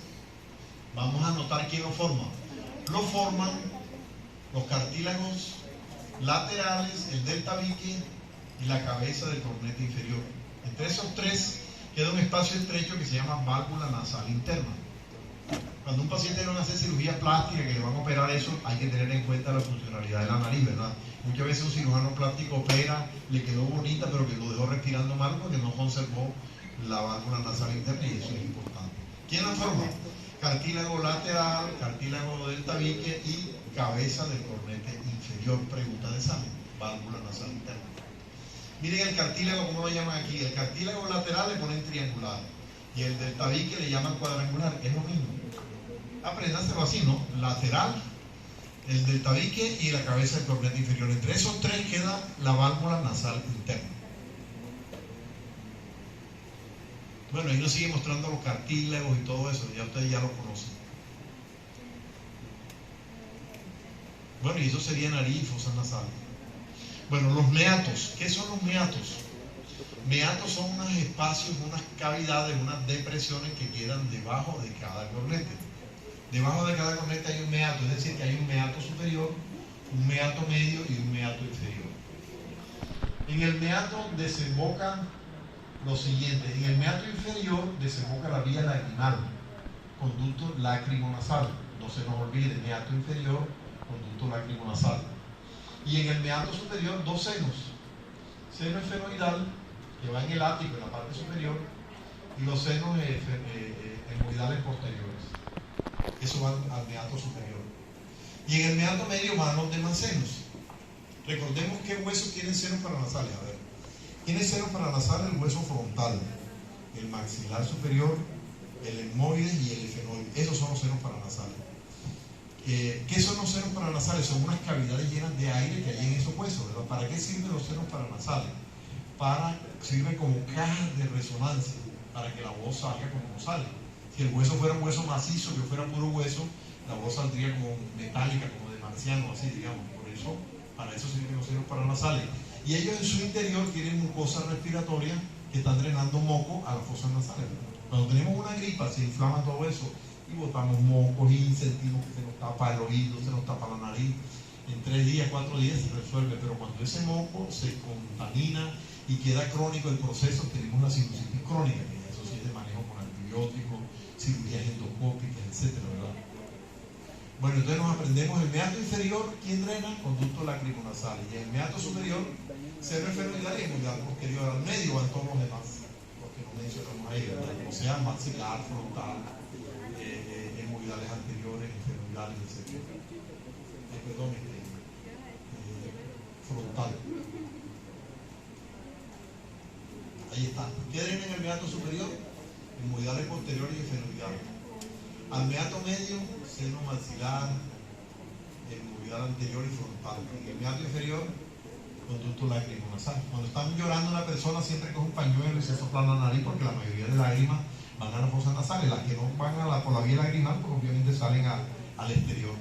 Vamos a notar quién lo forma. Lo forman los cartílagos laterales, el del tabique y la cabeza del cornete inferior. Entre esos tres queda un espacio estrecho que se llama válvula nasal interna. Cuando un paciente le van a hacer cirugía plástica, que le van a operar eso, hay que tener en cuenta la funcionalidad de la nariz, ¿verdad? Muchas veces un cirujano plástico opera, le quedó bonita, pero que lo dejó respirando mal porque no conservó la válvula nasal interna y eso es importante. ¿Quién la forma? Cartílago lateral, cartílago del tabique y cabeza del cornete inferior. Pregunta de examen, válvula nasal interna. Miren el cartílago, ¿cómo lo llaman aquí? El cartílago lateral le ponen triangular y el del tabique le llaman cuadrangular, es lo mismo. Apréndanselo así, ¿no? Lateral, el del tabique y la cabeza del cornete inferior. Entre esos tres queda la válvula nasal interna. Bueno, ahí nos sigue mostrando los cartílagos y todo eso, ya ustedes ya lo conocen. Bueno, y eso sería nariz y fosas nasales. Bueno, los meatos. ¿Qué son los meatos? Meatos son unos espacios, unas cavidades, unas depresiones que quedan debajo de cada cornete. Debajo de cada cornete hay un meato, es decir, que hay un meato superior, un meato medio y un meato inferior. En el meato desemboca lo siguiente: en el meato inferior desemboca la vía lagrimal, conducto lacrimonasal. No se nos olvide, meato inferior, conducto lacrimonasal. Y en el meato superior, dos senos: seno esfenoidal, que va en el ático, en la parte superior, y los senos hemorroidales posteriores. Eso va al meato superior. Y en el meato medio van los demás senos. Recordemos qué huesos tienen senos paranasales. A ver, tiene senos paranasales el hueso frontal, el maxilar superior, el etmoides y el efenoide. Esos son los senos paranasales. ¿Qué son los senos paranasales? Son unas cavidades llenas de aire que hay en esos huesos, ¿verdad? ¿Para qué sirven los senos paranasales? Sirve como cajas de resonancia, para que la voz salga como sale. Si el hueso fuera un hueso macizo, que fuera puro hueso, la voz saldría como metálica, como de marciano, así digamos. Por eso, para eso sirven los senos paranasales. Y ellos en su interior tienen mucosas respiratorias que están drenando moco a las fosas nasales. Cuando tenemos una gripa, se inflama todo eso y botamos mocos y sentimos que se nos tapa el oído, se nos tapa la nariz. En 3 días, 4 días se resuelve, pero cuando ese moco se contamina y queda crónico el proceso, tenemos la sinusitis crónica, que eso sí es de manejo con antibióticos, cirugías endoscópicas, etcétera, ¿verdad? Bueno, entonces nos aprendemos el meato inferior, ¿quién drena? Conducto lacrimonasal. Y el meato superior, seno esfenoidal y hemorroidal posterior. Al medio van todos los demás, porque no mencionamos ahí, ¿verdad? O sea, maxilar, frontal, hemorroidales anteriores, esfenoidales, etc. Perdón, frontal. Ahí está. ¿Qué drena en el meato superior? Hemorroidales posteriores y esfenoidales. Al meato medio, seno maxilar, hemorroidal anterior y frontal. En el meato inferior, conducto lacrimonasal. Cuando están llorando una persona, siempre coge un pañuelo y se sopla la nariz, porque la mayoría de lágrimas van a las fosas nasales. Las que no van por la vía lagrimal, pues obviamente salen al exterior.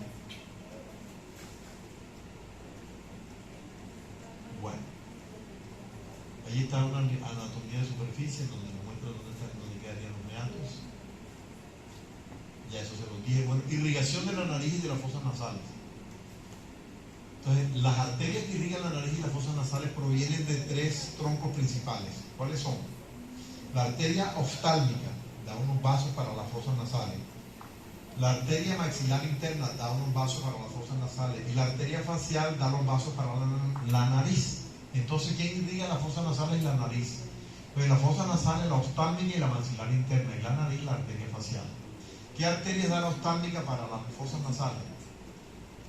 Bueno, ahí está una anatomía de superficie donde nos muestra dónde quedarían los meatos. Ya eso se los dije. Bueno, irrigación de la nariz y de las fosas nasales. Entonces, las arterias que irrigan la nariz y las fosas nasales provienen de 3 troncos principales. ¿Cuáles son? La arteria oftálmica da unos vasos para las fosas nasales. La arteria maxilar interna da unos vasos para las fosas nasales. Y la arteria facial da los vasos para la nariz. Entonces, ¿quién irriga las fosas nasales y la nariz? Pues la fosa nasal, la oftálmica y la maxilar interna. Y la nariz, la arteria facial. ¿Qué arterias da la oftálmica para las fosas nasales?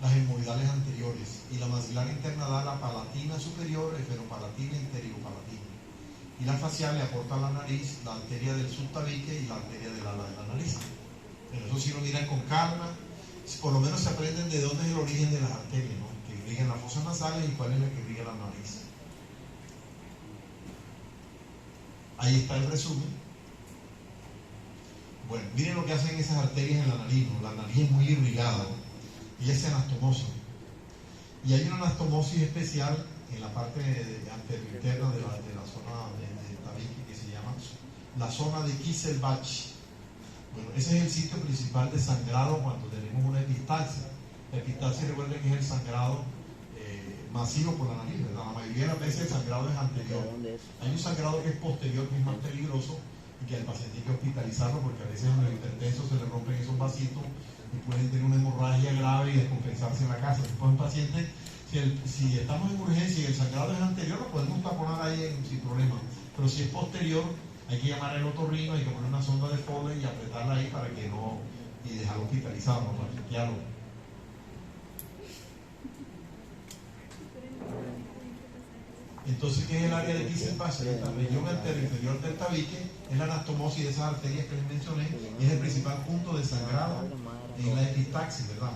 Las hemorroidales anteriores. Y la maxilar interna da la palatina superior, esferopalatina, interiopalatina. Y la facial le aporta a la nariz la arteria del subtabique y la arteria del ala de la nariz. Pero eso sí lo miran con calma. Por lo menos se aprenden de dónde es el origen de las arterias, ¿no? Que irrigan las fosas nasales y cuál es la que irriga la nariz. Ahí está el resumen. Bueno, miren lo que hacen esas arterias en la nariz, ¿no? La nariz es muy irrigada, ¿no? Y es anastomosis. Y hay una anastomosis especial en la parte anterior interna de la zona del tabique, que se llama la zona de Kieselbach. Bueno, ese es el sitio principal de sangrado cuando tenemos una epistaxia. La epistaxia, recuerden que es el sangrado masivo por la nariz, ¿verdad? La mayoría de las veces el sangrado es anterior. Hay un sangrado que es posterior, que es más peligroso, y que al paciente hay que hospitalizarlo porque a veces en el hipertenso se le rompen esos vasitos y pueden tener una hemorragia grave y descompensarse en la casa. Después un paciente, si estamos en urgencia y el sangrado es anterior, lo podemos taponar ahí sin problema. Pero si es posterior, hay que llamar al otorrino, hay que poner una sonda de Foley y apretarla ahí para que no, y dejarlo hospitalizado, ¿no? Para chequearlo. Entonces, ¿qué es el área de Kieselbach? La región anterior del tabique es la anastomosis de esas arterias que les mencioné y es el principal punto de sangrado en la epistaxis, ¿verdad?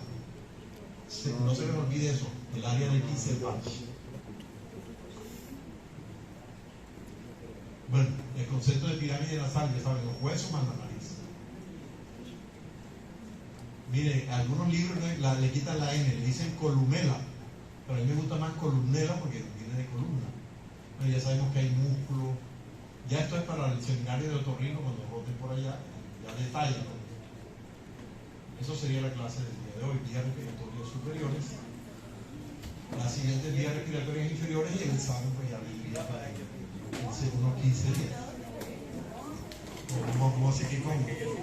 No se les olvide eso, el área de Kieselbach. Bueno, el concepto de pirámide nasal, ya saben, los huesos más la nariz. Mire, algunos libros le quitan la N, le dicen columela, pero a mí me gusta más columnela porque viene de columna. Bueno, ya sabemos que hay músculo. Ya esto es para el seminario de otorrino cuando roten por allá, ya detallan, ¿no? Eso sería la clase del día de hoy, vías respiratorias superiores. Las siguientes vías respiratorias inferiores y el examen pues ya vendría para unos 15 días. ¿Cómo así que cómo?